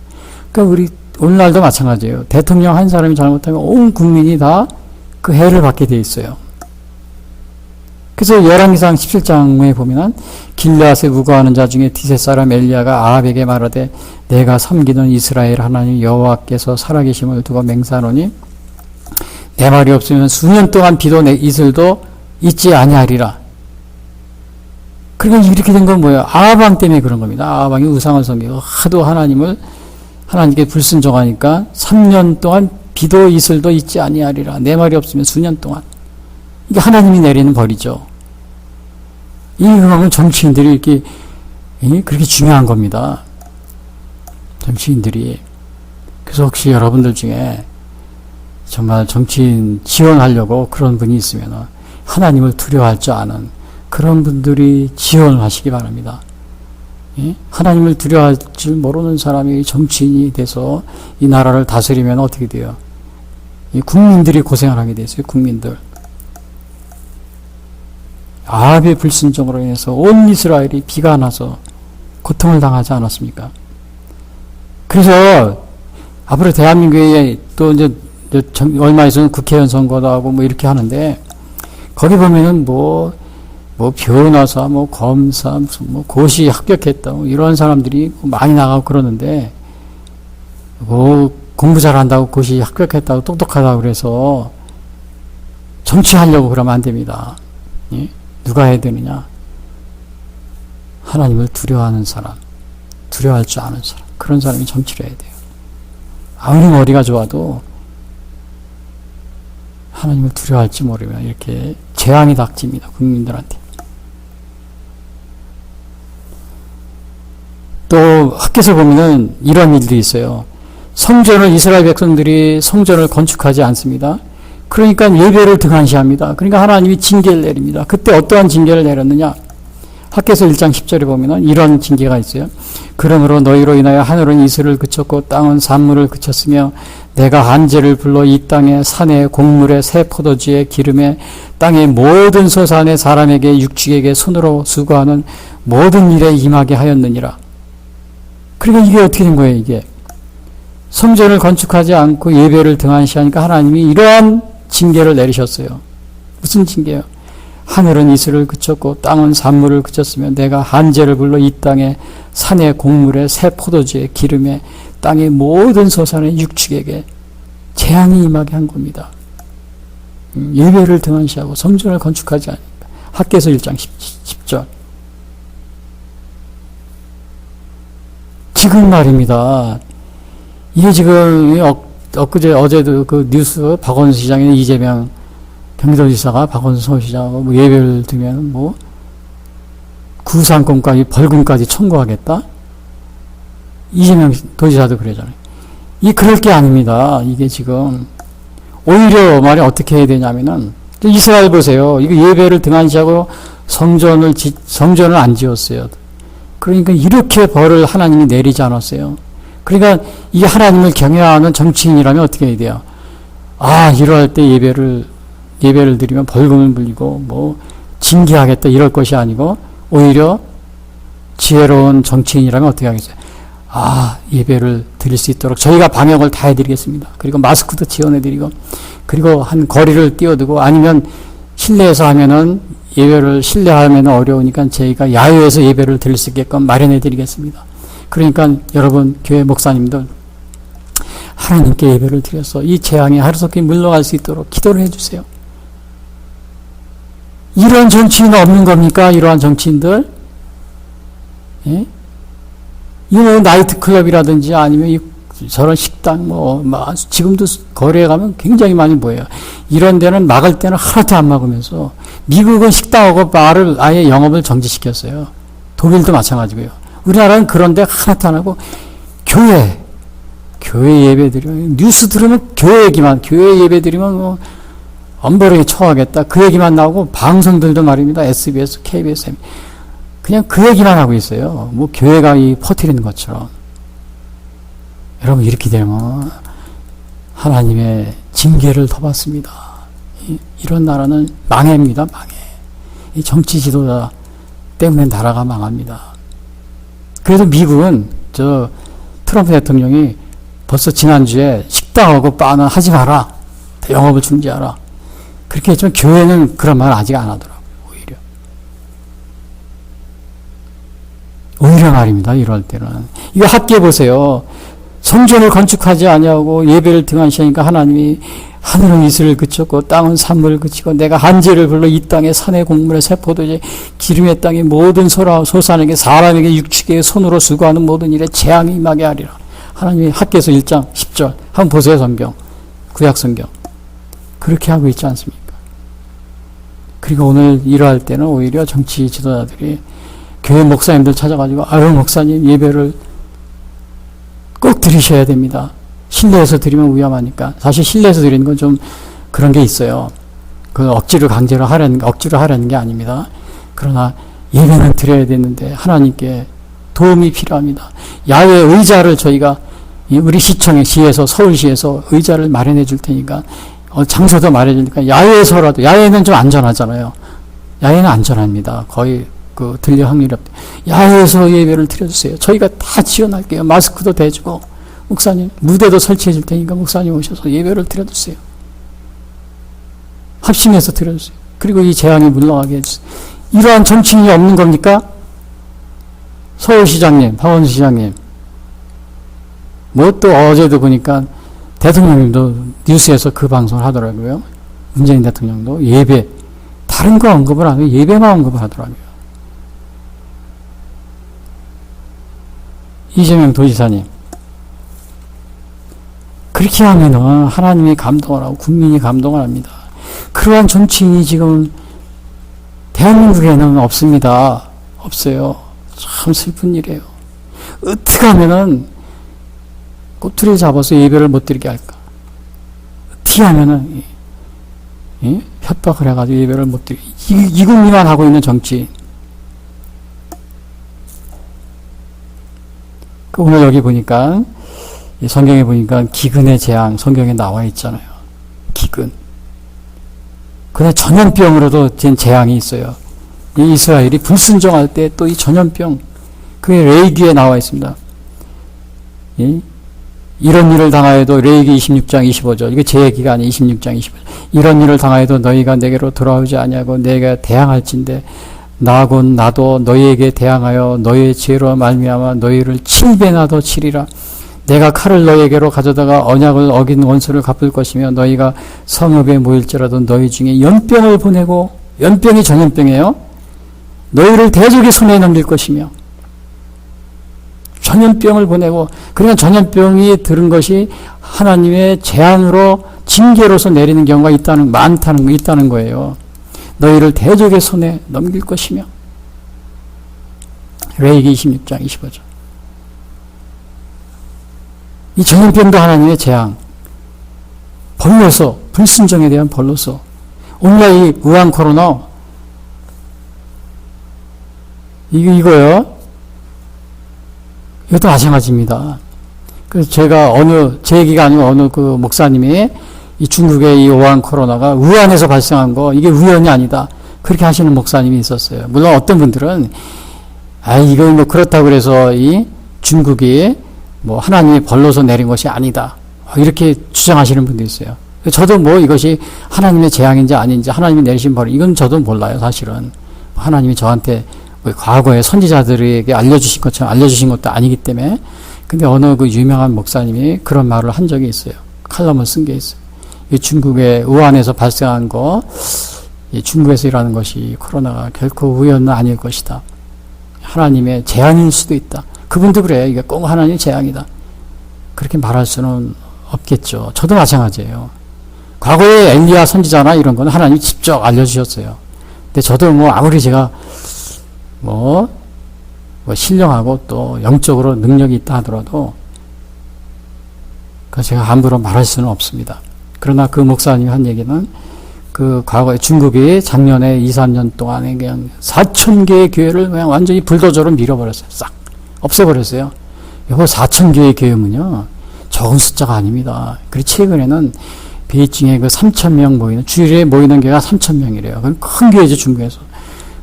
그러니까 우리 오늘날도 마찬가지예요. 대통령 한 사람이 잘못하면 온 국민이 다 그 해를 받게 돼 있어요. 그래서 열왕기상 17장에 보면 길르앗에 우거하는 자 중에 디셋 사람 엘리야가 아합에게 말하되 내가 섬기는 이스라엘 하나님 여호와께서 살아계심을 두고 맹세하노니 내 말이 없으면 수년 동안 비도 이슬도 있지 아니하리라. 그러니까 이렇게 된 건 뭐예요? 아합 때문에 그런 겁니다. 아합이 우상을 섬기고 하도 하나님께 불순종하니까 3년 동안 비도 이슬도 있지 아니하리라. 내 말이 없으면 수년 동안. 이게 하나님이 내리는 벌이죠. 이 음악은 정치인들이 이렇게 그렇게 중요한 겁니다. 정치인들이. 그래서 혹시 여러분들 중에 정말 정치인 지원하려고 그런 분이 있으면 하나님을 두려워할 줄 아는 그런 분들이 지원을 하시기 바랍니다. 예? 하나님을 두려워할 줄 모르는 사람이 정치인이 돼서 이 나라를 다스리면 어떻게 돼요? 이 국민들이 고생을 하게 됐어요. 국민들. 아합의 불순종으로 인해서 온 이스라엘이 비가 나서 고통을 당하지 않았습니까? 그래서 앞으로 대한민국에 또 이제 얼마 있으면 국회의원 선거도 하고 뭐 이렇게 하는데, 거기 보면은 뭐 변호사, 검사, 무슨 고시 합격했다, 이런 사람들이 많이 나가고 그러는데, 공부 잘한다고 고시 합격했다고 똑똑하다고 그래서 정치하려고 그러면 안 됩니다. 예? 누가 해야 되느냐? 하나님을 두려워하는 사람, 두려워할 줄 아는 사람, 그런 사람이 정치를 해야 돼요. 아무리 머리가 좋아도 하나님을 두려워할지 모르면 이렇게 재앙이 닥칩니다. 국민들한테. 또 학교에서 보면은 이런 일들이 있어요. 성전을, 이스라엘 백성들이 성전을 건축하지 않습니다. 그러니까 예배를 등한시합니다. 그러니까 하나님이 징계를 내립니다. 그때 어떠한 징계를 내렸느냐? 학개서 1장 10절에 보면 이런 징계가 있어요. 그러므로 너희로 인하여 하늘은 이슬을 그쳤고 땅은 산물을 그쳤으며 내가 한재를 불러 이 땅에 산에 곡물에 새 포도주에 기름에 땅의 모든 소산의 사람에게 육축에게 손으로 수고하는 모든 일에 임하게 하였느니라. 그러니까 이게 어떻게 된 거예요? 이게 성전을 건축하지 않고 예배를 등한시하니까 하나님이 이러한 징계를 내리셨어요. 무슨 징계요? 하늘은 이슬을 그쳤고 땅은 산물을 그쳤으며 내가 한재를 불러 이 땅에 산의 곡물에 새 포도주에 기름에 땅의 모든 소산의 육축에게 재앙이 임하게 한 겁니다. 예배를 등한시하고 성전을 건축하지 않으니까. 학개서 1장 10절. 지금 말입니다. 이게 지금 어제도 그 뉴스 박원순 시장에 이재명 경기도지사가 박원순 서울시장하고 예배를 드면 구상권까지 벌금까지 청구하겠다. 이재명 도지사도 그러잖아요. 이 그럴 게 아닙니다. 이게 지금 오히려 말이 어떻게 해야 되냐면은 이스라엘 보세요. 이거 예배를 등한시하고 성전을 안 지었어요. 그러니까 이렇게 벌을 하나님이 내리지 않았어요. 그러니까 이 하나님을 경외하는 정치인이라면 어떻게 해야 돼요? 이럴 때 예배를 드리면 벌금을 물리고 징계하겠다 이럴 것이 아니고 오히려 지혜로운 정치인이라면 어떻게 하겠어요? 예배를 드릴 수 있도록 저희가 방역을 다 해드리겠습니다. 그리고 마스크도 지원해드리고 그리고 한 거리를 띄워두고 아니면 실내에서 하면은 예배를 실내하면 어려우니까 저희가 야외에서 예배를 드릴 수 있게끔 마련해드리겠습니다. 그러니까 여러분 교회 목사님들 하나님께 예배를 드려서 이 재앙이 하루속히 물러갈 수 있도록 기도를 해주세요. 이런 정치인은 없는 겁니까? 이러한 정치인들? 예? 이거 나이트클럽이라든지 아니면 저런 식당 지금도 거리에 가면 굉장히 많이 보여요. 이런 데는 막을 때는 하나도 안 막으면서 미국은 식당하고 바를 아예 영업을 정지시켰어요. 독일도 마찬가지고요. 우리나라는 그런데 하나도 안 하고 교회 예배 드리면 뉴스 들으면 교회 예배 드리면 엄벌하게 처하겠다 그 얘기만 나오고 방송들도 말입니다. SBS, KBS 그냥 그 얘기만 하고 있어요. 교회가 퍼뜨리는 것처럼. 여러분 이렇게 되면 하나님의 징계를 더 받습니다. 이런 나라는 망해입니다. 망해. 이 정치 지도자 때문에 나라가 망합니다. 그래서 미국은 트럼프 대통령이 벌써 지난주에 식당하고 바는 하지 마라. 영업을 중지하라. 그렇게 했지만 교회는 그런 말 아직 안 하더라고요. 오히려 말입니다. 이럴 때는. 이거 학교에 보세요. 성전을 건축하지 아니하고 예배를 등한시하니까 하나님이 하늘은 이슬을 그쳤고 땅은 산물을 그치고 내가 한재를 불러 이 땅에 산의 곡물에 새 포도주에 기름의 땅에 모든 소산에게 사람에게 육축에 손으로 수고하는 모든 일에 재앙이 임하게 하리라. 하나님이 학개서 1장 10절 한번 보세요. 성경 구약 성경 그렇게 하고 있지 않습니까? 그리고 오늘 이러할 때는 오히려 정치 지도자들이 교회 목사님들 찾아가지고 목사님 예배를 꼭 드리셔야 됩니다. 실내에서 드리면 위험하니까. 사실 실내에서 드리는 건 좀 그런 게 있어요. 억지로 하려는 게 아닙니다. 그러나 예배는 드려야 되는데 하나님께 도움이 필요합니다. 야외 의자를 저희가 우리 시에서 서울시에서 의자를 마련해 줄 테니까 장소도 마련해 주니까 야외에서라도 야외는 좀 안전하잖아요. 야외는 안전합니다. 거의 들릴 확률이 없대. 야외에서 예배를 드려주세요. 저희가 다 지원할게요. 마스크도 대주고 목사님 무대도 설치해 줄 테니까 목사님 오셔서 예배를 드려주세요. 합심해서 드려주세요. 그리고 이 재앙이 물러가게 해주세요. 이러한 정치인이 없는 겁니까? 서울시장님, 박원순시장님. 뭐 또 어제도 보니까 대통령님도 뉴스에서 그 방송을 하더라고요. 문재인 대통령도 예배, 다른 거 언급을 안 해요. 예배만 언급을 하더라고요. 이재명 도지사님. 그렇게 하면은 하나님이 감동을 하고 국민이 감동을 합니다. 그러한 정치인이 지금 대한민국에는 없습니다. 없어요. 참 슬픈 일이에요. 어떻게 하면은 꼬투리 잡아서 예배를 못 드리게 할까? 어떻게 하면은 협박을 해가지고 예배를 못 드리게 이 국민만 하고 있는 정치. 오늘 여기 보니까 성경에 보니까 기근의 재앙 성경에 나와 있잖아요. 기근. 그냥 전염병으로도 된 재앙이 있어요. 이 이스라엘이 불순종할 때 또 이 전염병, 그게 레위기에 나와 있습니다. 이런 일을 당하여도 레위기 26장 25절, 이게 제 얘기가 아니에요. 26장 25절. 이런 일을 당하여도 너희가 내게로 돌아오지 아니하고 내가 대항할진대 나곤 나도 너희에게 대항하여 너희의 죄로 말미암아 너희를 7배나 더 치리라. 내가 칼을 너희에게로 가져다가 언약을 어긴 원수를 갚을 것이며 너희가 성읍에 모일지라도 너희 중에 연병을 보내고, 연병이 전염병이에요. 너희를 대적의 손에 넘길 것이며 전염병을 보내고, 그러니까 전염병이 들은 것이 하나님의 재앙으로 징계로서 내리는 경우가 있다는 거예요. 너희를 대적의 손에 넘길 것이며. 레위기 26장 25절. 이 전염병도 하나님의 재앙. 벌로서, 불순종에 대한 벌로서. 오늘날 이 우한 코로나, 이거요. 이것도 마찬가지입니다. 그래서 제가 제 얘기가 아니고 어느 그 목사님이 이 중국의 이 우한 코로나가 우한에서 발생한 거, 이게 우연이 아니다. 그렇게 하시는 목사님이 있었어요. 물론 어떤 분들은, 이거 뭐 그렇다고 그래서 이 중국이 뭐 하나님이 벌로서 내린 것이 아니다. 이렇게 주장하시는 분도 있어요. 저도 뭐 이것이 하나님의 재앙인지 아닌지, 하나님이 내리신 벌, 이건 저도 몰라요, 사실은. 하나님이 저한테 과거에 선지자들에게 알려주신 것처럼 알려주신 것도 아니기 때문에. 근데 어느 그 유명한 목사님이 그런 말을 한 적이 있어요. 칼럼을 쓴 게 있어요. 이 중국의 우한에서 발생한 거, 이 중국에서 일하는 것이 코로나가 결코 우연은 아닐 것이다. 하나님의 재앙일 수도 있다. 그분도 그래요. 이게 꼭 하나님의 재앙이다. 그렇게 말할 수는 없겠죠. 저도 마찬가지예요. 과거에 엘리야 선지자나 이런 건 하나님이 직접 알려주셨어요. 근데 저도 뭐 아무리 제가 뭐 신령하고 또 영적으로 능력이 있다 하더라도 제가 함부로 말할 수는 없습니다. 그러나 그 목사님이 한 얘기는 그 과거에 중국이 작년에 2, 3년 동안에 그냥 4,000개의 교회를 그냥 완전히 불도저로 밀어버렸어요. 싹 없애버렸어요. 이거 4,000개의 교회면요 적은 숫자가 아닙니다. 그리고 최근에는 베이징에 그 3,000명 모이는, 주일에 모이는 교회가 3,000명이래요. 그건 큰 교회죠, 중국에서.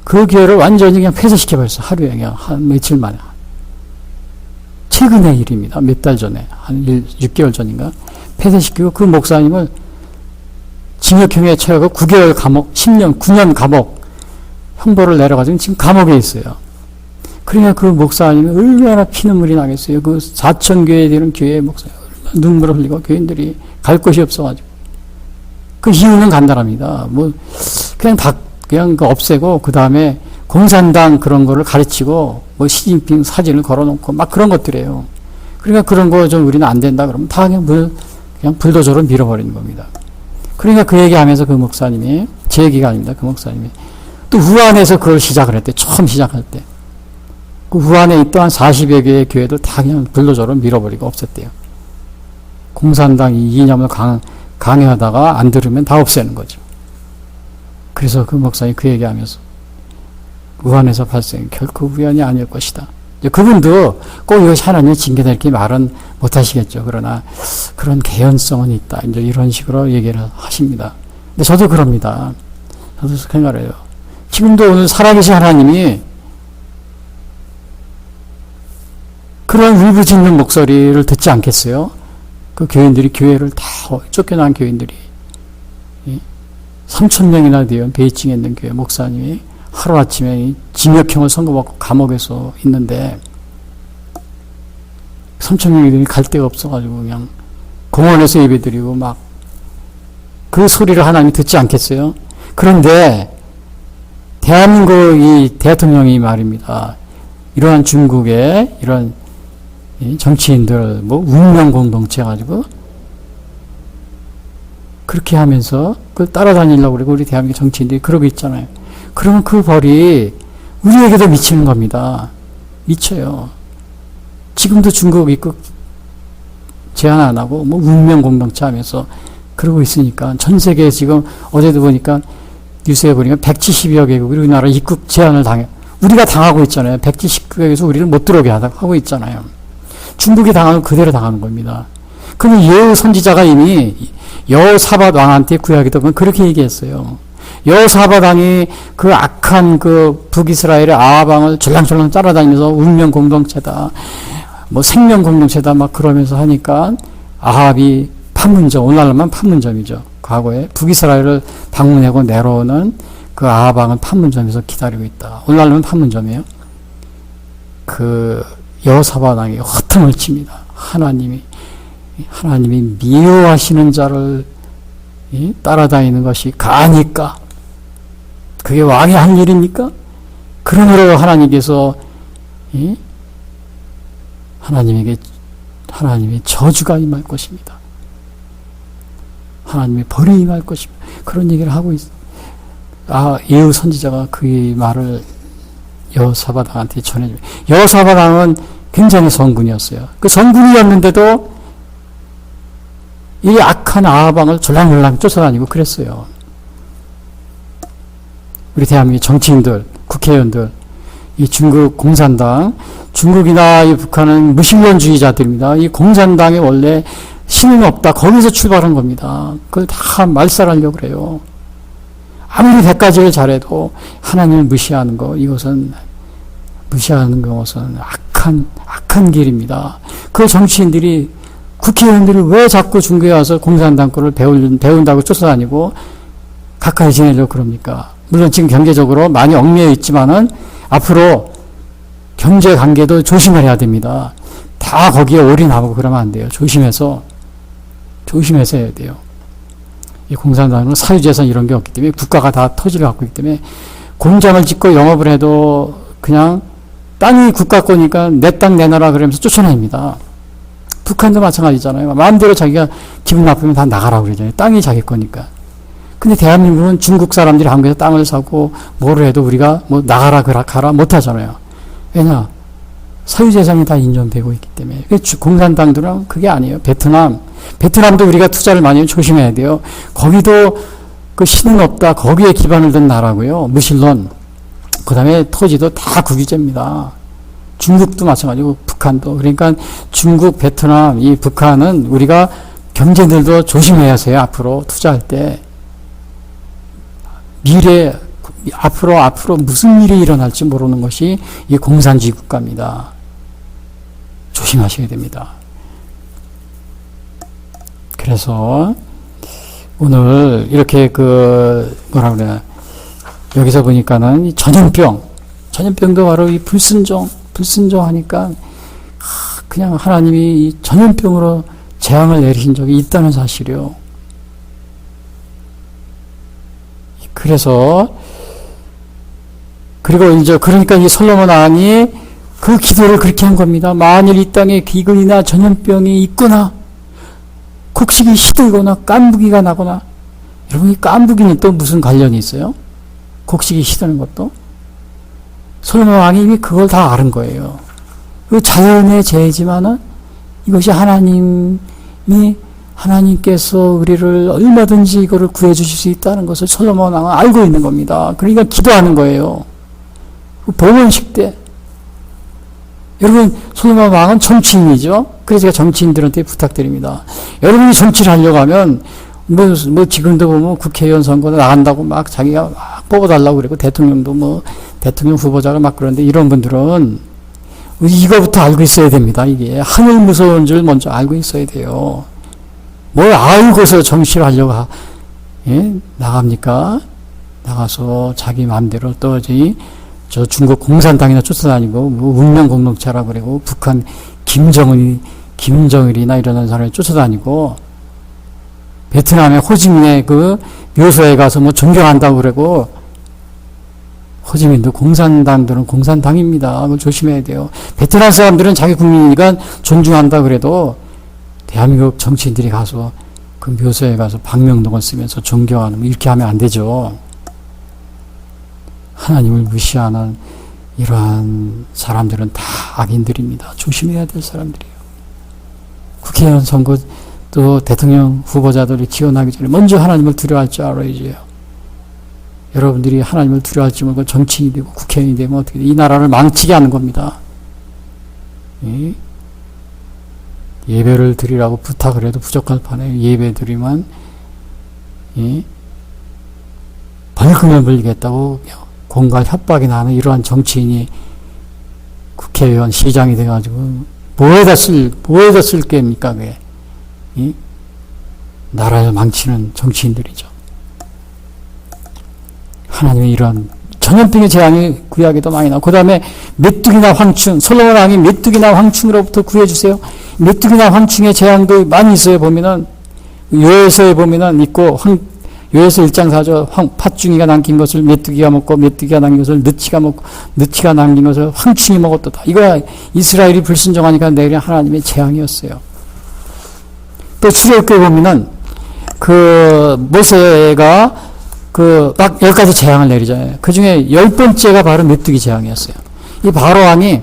그 교회를 완전히 그냥 폐쇄시켜버렸어요. 하루에 그냥 한 며칠 만에. 최근의 일입니다. 몇 달 전에. 한 6개월 전인가. 폐쇄시키고 그 목사님을 징역형에 처하고 9개월 감옥, 10년, 9년 감옥 형벌을 내려가지고 지금 감옥에 있어요. 그러니까 그 목사님이 얼마나 피눈물이 나겠어요. 그 4,000교회 되는 교회 목사님 눈물을 흘리고 교인들이 갈 곳이 없어가지고. 그 이유는 간단합니다. 뭐 그냥 없애고 그 다음에 공산당 그런 거를 가르치고 뭐 시진핑 사진을 걸어놓고 막 그런 것들이에요. 그러니까 그런 거 좀 우리는 안 된다 그러면 다 그냥 불도저로 밀어버리는 겁니다. 그러니까 그 얘기하면서 그 목사님이, 제 얘기가 아닙니다. 그 목사님이 또 우한에서 그걸 시작을 했대. 처음 시작할 때. 그 우한에 있던 40여 개의 교회도 다 그냥 불도저로 밀어버리고 없앴대요. 공산당 이념을 강요하다가 안 들으면 다 없애는 거죠. 그래서 그 목사님이 그 얘기하면서 우한에서 발생 결코 우연이 아닐 것이다. 그분도 꼭 이것이 하나님의 징계다 이렇게 말은 못 하시겠죠. 그러나 그런 개연성은 있다. 이제 이런 식으로 얘기를 하십니다. 근데 저도 그럽니다. 저도 생각을 해요. 지금도 오늘 살아계신 하나님이 그런 울부짖는 목소리를 듣지 않겠어요? 그 교인들이 교회를 다 쫓겨난 교인들이 3,000명이나 되어 베이징에 있는 교회 목사님이 하루아침에 징역형을 선고받고 감옥에서 있는데 3,000명이 갈 데가 없어가지고 그냥 공원에서 예배드리고 막 그 소리를 하나님이 듣지 않겠어요? 그런데 대한민국 이 대통령이 말입니다. 이러한 중국의 이런 정치인들 뭐 운명 공동체 가지고 그렇게 하면서 그걸 따라다니려고 그러고 우리 대한민국 정치인들이 그러고 있잖아요. 그러면 그 벌이 우리에게도 미치는 겁니다. 미쳐요. 지금도 중국 입국 제한 안 하고 뭐 운명 공동체 하면서 그러고 있으니까 전 세계에 지금 어제도 보니까 뉴스에 보니까 170여 개국 우리나라 입국 제한을 우리가 당하고 있잖아요. 170개국에서 우리를 못 들어오게 하고 있잖아요. 중국이 당하면 그대로 당하는 겁니다. 그러면 예후 선지자가 이미 여호사밧 왕한테 구약에도 그렇게 얘기했어요. 여호사밧 왕이 그 악한 그 북이스라엘의 아합 왕을 졸랑졸랑 따라다니면서 운명 공동체다, 뭐 생명 공동체다 막 그러면서 하니까 아합이 판문점, 오늘날만 판문점이죠. 과거에 북이스라엘을 방문하고 내려오는 그 아합 왕은 판문점에서 기다리고 있다. 오늘날은 판문점이에요. 그 여호사밧 왕이 허통을 칩니다. 하나님이 미워하시는 자를 따라다니는 것이 가니까 그게 왕이 할 일입니까? 그러므로 하나님께서 하나님의 저주가 임할 것입니다. 하나님의 벌이 임할 것입니다. 그런 얘기를 하고 있어요. 예후 선지자가 그 말을 여호사밧 왕한테 전해줍니다. 여호사밧 왕은 굉장히 성군이었어요. 그 성군이었는데도 이 악한 아합 왕을 졸랑졸랑 쫓아다니고 그랬어요. 우리 대한민국 정치인들, 국회의원들, 이 중국 공산당, 중국이나 이 북한은 무신론주의자들입니다. 이 공산당이 원래 신은 없다. 거기서 출발한 겁니다. 그걸 다 말살하려고 그래요. 아무리 100가지를 잘해도 하나님을 무시하는 거, 이것은 무시하는 것은 악한 길입니다. 그 정치인들이 국회의원들이 왜 자꾸 중국에 와서 공산당 거를 배운다고 쫓아다니고 가까이 지내려고 그럽니까? 물론 지금 경제적으로 많이 얽매여 있지만은 앞으로 경제 관계도 조심을 해야 됩니다. 다 거기에 올인하고 그러면 안 돼요. 조심해서 해야 돼요. 이 공산당은 사유재산 이런 게 없기 때문에 국가가 다 토지를 갖고 있기 때문에 공장을 짓고 영업을 해도 그냥 땅이 국가 거니까 내 땅 내놔라 그러면서 쫓아냅니다. 북한도 마찬가지잖아요. 마음대로 자기가 기분 나쁘면 다 나가라고 그러잖아요. 땅이 자기 거니까. 근데 대한민국은 중국 사람들이 한국에서 땅을 사고 뭐를 해도 우리가 뭐 나가라 가라 못 하잖아요. 왜냐? 사유재산이 다 인정되고 있기 때문에. 공산당들은 그게 아니에요. 베트남도 우리가 투자를 많이 조심해야 돼요. 거기도 그 신은 없다. 거기에 기반을 둔 나라고요. 무신론. 그 다음에 토지도 다 국유제입니다. 중국도 마찬가지고 북한도. 그러니까 중국, 베트남, 이 북한은 우리가 경제들도 조심해야 해요. 앞으로 투자할 때. 앞으로 무슨 일이 일어날지 모르는 것이 이 공산주의 국가입니다. 조심하셔야 됩니다. 그래서 오늘 이렇게 여기서 보니까는 이 전염병도 바로 이 불순종하니까 그냥 하나님이 이 전염병으로 재앙을 내리신 적이 있다는 사실이요. 그리고 이제 그러니까 이 솔로몬 왕이 그 기도를 그렇게 한 겁니다. 만일 이 땅에 기근이나 전염병이 있거나 곡식이 시들거나 깐부기가 나거나. 여러분, 이 깐부기는 또 무슨 관련이 있어요? 곡식이 시드는 것도? 솔로몬 왕이 이미 그걸 다 아는 거예요. 그 자연의 재해지만은 이것이 하나님께서 우리를 얼마든지 이거를 구해주실 수 있다는 것을 솔로몬 왕은 알고 있는 겁니다. 그러니까 기도하는 거예요. 그 봉헌식 때 여러분, 솔로몬 왕은 정치인이죠. 그래서 제가 정치인들한테 부탁드립니다. 여러분이 정치를 하려고 하면, 지금도 보면 국회의원 선거 나간다고 막 자기가 막 뽑아달라고 그러고, 대통령도 대통령 후보자가 막 그러는데, 이런 분들은 이거부터 알고 있어야 됩니다. 이게 하늘 무서운 줄 먼저 알고 있어야 돼요. 뭘 알고서 정치를 하려고 나갑니까? 나가서 자기 마음대로 또 저 중국 공산당이나 쫓아다니고 운명 공동체라고 그러고 북한 김정일이나 이런 사람이 쫓아다니고 베트남의 호지민의 그 묘소에 가서 존경한다고 그러고 호지민도 공산당들은 공산당입니다. 그걸 조심해야 돼요. 베트남 사람들은 자기 국민이니까 존중한다 그래도 대한민국 정치인들이 가서 그 묘소에 가서 방명록을 쓰면서 존경하는 이렇게 하면 안 되죠. 하나님을 무시하는 이러한 사람들은 다 악인들입니다. 조심해야 될 사람들이에요. 국회의원 선거 또 대통령 후보자들이 지원하기 전에 먼저 하나님을 두려워할 줄 알아야죠. 여러분들이 하나님을 두려워할 줄 모르고 정치인이 되고 국회의원이 되면 어떻게 돼? 이 나라를 망치게 하는 겁니다. 예배를 드리라고 부탁을 해도 부족할 판에 예배 드리면 벌금을 물리겠다고 공갈 협박이 나는 이러한 정치인이 국회의원, 시장이 돼가지고 뭐에다 쓸 게입니까 그게? 나라를 망치는 정치인들이죠. 하나님의 이런 전염병의 재앙이 구약에도 많이 나오고, 그 다음에 메뚜기나 황충, 솔로몬 왕이 메뚜기나 황충으로부터 구해주세요. 메뚜기나 황충의 재앙도 많이 있어요. 보면은 요에서에 보면은 있고, 요에서 1장 4절 팥중이가 남긴 것을 메뚜기가 먹고 메뚜기가 남긴 것을 느치가 먹고 느치가 남긴 것을 황충이 먹었도다. 이거 이스라엘이 불순종하니까 내린 하나님의 재앙이었어요. 또 출애굽기에 보면은 그 모세가 막 10가지 재앙을 내리잖아요. 그 중에 10번째가 바로 메뚜기 재앙이었어요. 이 바로 왕이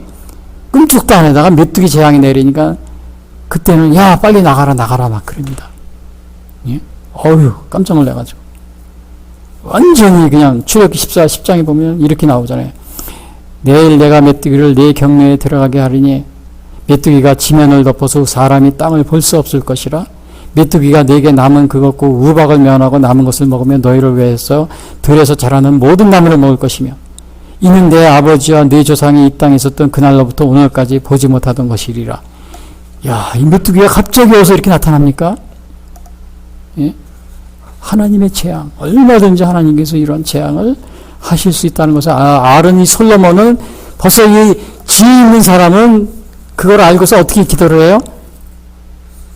끔찍도 안 하다가 메뚜기 재앙이 내리니까 그때는 야 빨리 나가라 막 그럽니다. 예? 어휴 깜짝 놀래가지고 완전히 그냥 출애굽기 10장에 보면 이렇게 나오잖아요. 내일 내가 메뚜기를 네 경내에 들어가게 하리니 메뚜기가 지면을 덮어서 사람이 땅을 볼 수 없을 것이라. 메뚜기가 네게 남은 그것과 우박을 면하고 남은 것을 먹으면 너희를 위해서 들에서 자라는 모든 나무를 먹을 것이며 이는 내 아버지와 네 조상이 이 땅에 있었던 그날로부터 오늘까지 보지 못하던 것이리라. 야, 이 메뚜기가 갑자기 어디서 이렇게 나타납니까? 예? 하나님의 재앙. 얼마든지 하나님께서 이런 재앙을 하실 수 있다는 것을 아론이 솔로몬은 벌써 이 지혜 있는 사람은 그걸 알고서 어떻게 기도를 해요?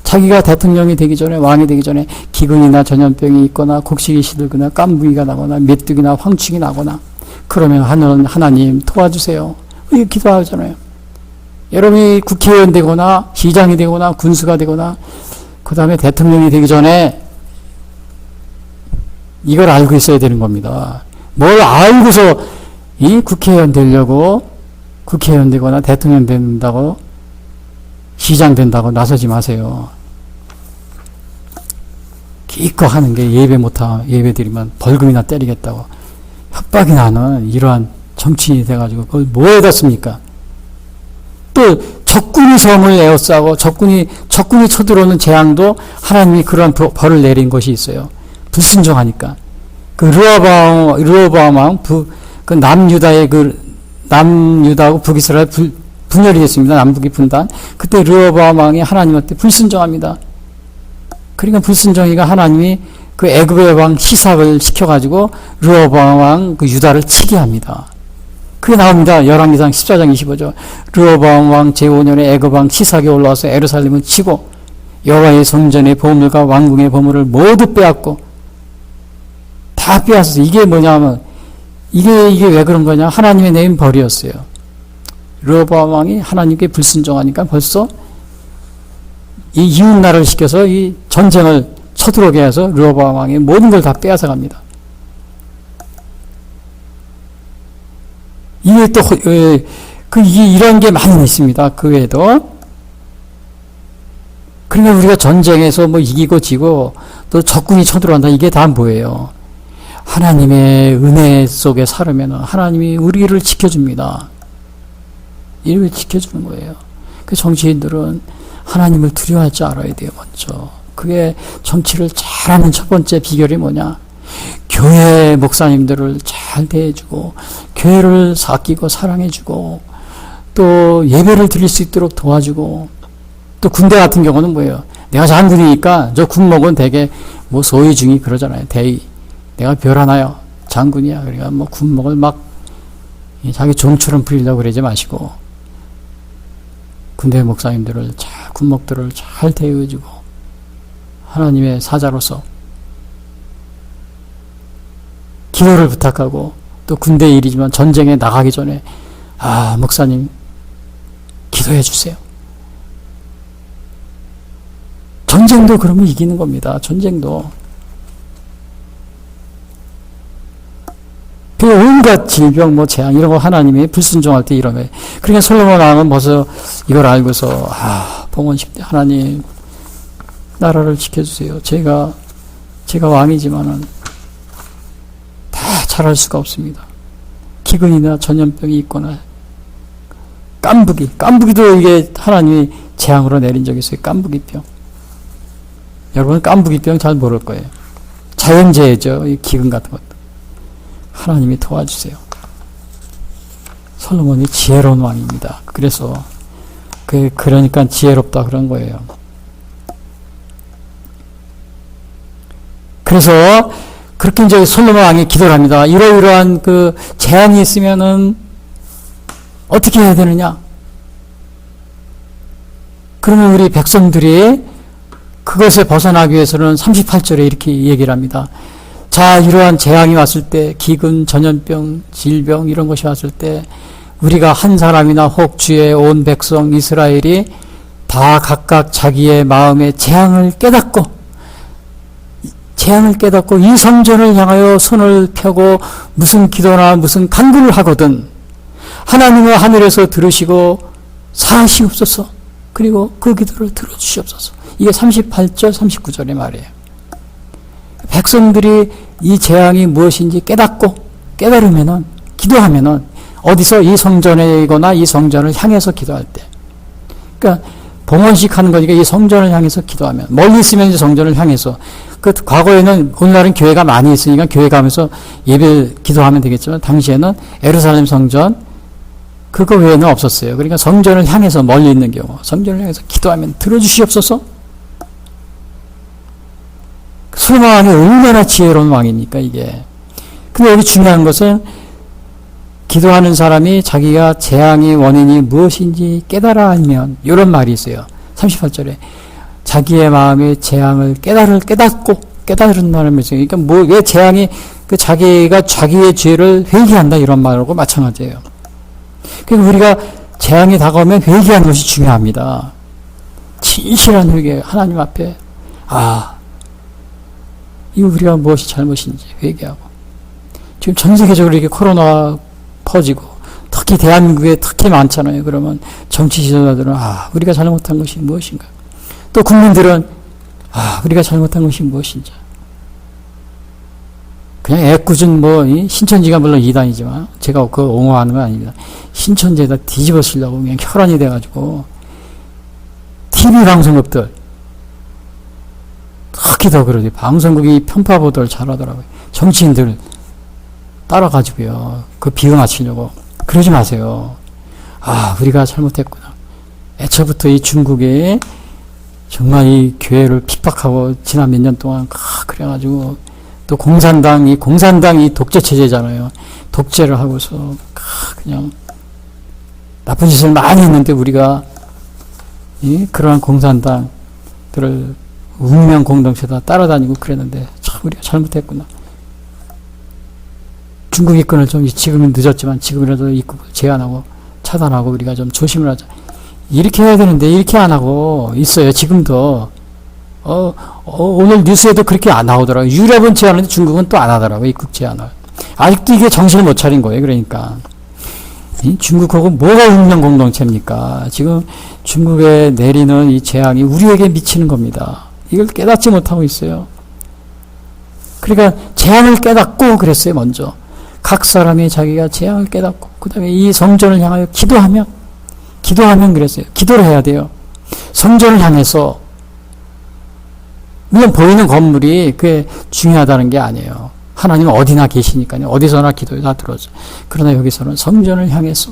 자기가 대통령이 되기 전에 왕이 되기 전에 기근이나 전염병이 있거나 곡식이 시들거나 깐부기가 나거나 메뚜기나 황충이 나거나 그러면 하나님 도와주세요. 이렇게 기도하잖아요. 여러분이 국회의원 되거나 시장이 되거나 군수가 되거나 그 다음에 대통령이 되기 전에 이걸 알고 있어야 되는 겁니다. 뭘 알고서 이 국회의원 되려고 국회의원 되거나 대통령 된다고 시장 된다고 나서지 마세요. 기껏 하는 게 예배 드리면 벌금이나 때리겠다고 협박이 나는 이러한 정치인이 돼가지고 그걸 뭐에다 씁니까? 또 적군이 성을 에워싸고 적군이 쳐들어오는 재앙도 하나님이 그러한 벌을 내린 것이 있어요. 불순종하니까. 그 르호보암 왕, 그 남유다하고 북이스라엘 분열이 됐습니다. 남북이 분단. 그때 르호보암 왕이 하나님한테 불순종합니다. 그러니까 불순종이가 하나님이 그 애굽의 왕 시삭을 시켜가지고 르호보암 왕 그 유다를 치게 합니다. 그게 나옵니다. 열왕기상 14장 25절. 르호보암 왕 제5년에 애굽 왕 시삭이 올라와서 예루살렘을 치고 여호와의 성전의 보물과 왕궁의 보물을 모두 빼앗고 다 빼앗았어요. 이게 뭐냐면 이게 왜 그런 거냐? 하나님의 내린 벌이었어요. 르호보암 왕이 하나님께 불순종하니까 벌써 이 이웃나라를 시켜서 이 전쟁을 쳐들어오게 해서 르호보암 왕이 모든 걸 다 빼앗아 갑니다. 이게 또 이게 이런 게 많이 있습니다. 그 외에도. 그러니까 우리가 전쟁에서 뭐 이기고 지고 또 적군이 쳐들어온다. 이게 다 뭐예요? 하나님의 은혜 속에 살으면 하나님이 우리를 지켜줍니다. 이렇게 지켜주는 거예요. 그 정치인들은 하나님을 두려워할 줄 알아야 돼요, 먼저. 그게 정치를 잘하는 첫 번째 비결이 뭐냐? 교회 목사님들을 잘 대해주고, 교회를 아끼고 사랑해주고, 또 예배를 드릴 수 있도록 도와주고, 또 군대 같은 경우는 뭐예요? 내가 장군이니까 저 군목은 되게 뭐 소위 중이 그러잖아요. 대위. 내가 별 하나요. 장군이야. 그러니까 뭐 군목을 막 자기 종처럼 부리려고 그러지 마시고, 군대 목사님들을 잘, 군목들을 잘 대해주고, 하나님의 사자로서 기도를 부탁하고, 또 군대 일이지만 전쟁에 나가기 전에, 목사님, 기도해 주세요. 전쟁도 그러면 이기는 겁니다. 전쟁도. 그 온갖 질병, 뭐 재앙 이런 거 하나님이 불순종할 때 이러면, 그러니까 솔로몬 왕은 벌써 이걸 알고서 봉헌식 때 하나님 나라를 지켜주세요. 제가 왕이지만은 다 잘할 수가 없습니다. 기근이나 전염병이 있거나 깐부기도 이게 하나님이 재앙으로 내린 적이 있어요. 깐부기병. 여러분 깐부기병 잘 모를 거예요. 자연재해죠. 이 기근 같은 것도. 하나님이 도와주세요. 솔로몬이 지혜로운 왕입니다. 그래서 그러니까 지혜롭다 그런 거예요. 그래서 그렇게 이제 솔로몬 왕이 기도를 합니다. 이러이러한 그 재앙이 있으면은 어떻게 해야 되느냐? 그러면 우리 백성들이 그것에 벗어나기 위해서는 38절에 이렇게 얘기를 합니다. 자, 이러한 재앙이 왔을 때, 기근, 전염병, 질병 이런 것이 왔을 때 우리가 한 사람이나 혹 주의 온 백성 이스라엘이 다 각각 자기의 마음의 재앙을 깨닫고 이 성전을 향하여 손을 펴고 무슨 기도나 무슨 간구를 하거든 하나님의 하늘에서 들으시고 사하시옵소서. 그리고 그 기도를 들어주시옵소서. 이게 38절 39절의 말이에요. 백성들이 이 재앙이 무엇인지 깨달으면은 기도하면은 어디서 이 성전이거나 이 성전을 향해서 기도할 때, 그러니까 봉헌식 하는 거니까 이 성전을 향해서 기도하면, 멀리 있으면 이제 성전을 향해서, 과거에는 오늘날은 교회가 많이 있으니까 교회 가면서 예배 기도하면 되겠지만 당시에는 예루살렘 성전 그거 외에는 없었어요. 그러니까 성전을 향해서 멀리 있는 경우 성전을 향해서 기도하면 들어주시옵소서. 솔로몬 왕이 얼마나 지혜로운 왕입니까 이게. 근데 여기 중요한 것은 기도하는 사람이 자기가 재앙의 원인이 무엇인지 깨달아 알면, 이런 말이 있어요. 38절에 자기의 마음의 재앙을 깨달은다는 말이죠. 그러니까 왜 재앙이 자기가 자기의 죄를 회개한다 이런 말하고 마찬가지예요. 그러니까 우리가 재앙이 다가오면 회개하는 것이 중요합니다. 진실한 회개, 하나님 앞에 이거 우리가 무엇이 잘못인지 회개하고. 지금 전 세계적으로 이렇게 코로나 퍼지고 특히 대한민국에 특히 많잖아요. 그러면 정치 지도자들은 우리가 잘못한 것이 무엇인가. 또 국민들은 우리가 잘못한 것이 무엇인지. 그냥 애꿎은 신천지가 물론 이단이지만 제가 그거 옹호하는 건 아닙니다. 신천지에다 뒤집어 쓰려고 그냥 혈안이 돼가지고 TV 방송국들 특히 더 그러지. 방송국이 편파 보도를 잘하더라고요. 정치인들 따라가지고요. 그 비유 맞추려고. 그러지 마세요. 우리가 잘못했구나. 애초부터 이 중국이 정말 이 교회를 핍박하고 지난 몇 년 동안 그래가지고 또 공산당이 독재 체제잖아요. 독재를 하고서 그냥 나쁜 짓을 많이 했는데 우리가 그러한 공산당들을 운명 공동체다 따라다니고 그랬는데 참 우리가 잘못했구나. 중국 입건을 좀 지금은 늦었지만 지금이라도 입국을 제한하고 차단하고 우리가 좀 조심을 하자. 이렇게 해야 되는데 이렇게 안 하고 있어요. 지금도 오늘 뉴스에도 그렇게 안 나오더라고요. 유럽은 제한하는데 중국은 또 안 하더라고요. 입국 제한을. 아직도 이게 정신을 못 차린 거예요. 그러니까 중국하고 뭐가 운명 공동체입니까? 지금 중국에 내리는 이 재앙이 우리에게 미치는 겁니다. 이걸 깨닫지 못하고 있어요. 그러니까 재앙을 깨닫고 그랬어요. 먼저 각 사람이 자기가 재앙을 깨닫고 그 다음에 이 성전을 향하여 기도하면 기도하면 그랬어요. 기도를 해야 돼요. 성전을 향해서. 물론 보이는 건물이 그게 중요하다는 게 아니에요. 하나님은 어디나 계시니까요. 어디서나 기도에 다 들어오죠. 그러나 여기서는 성전을 향해서.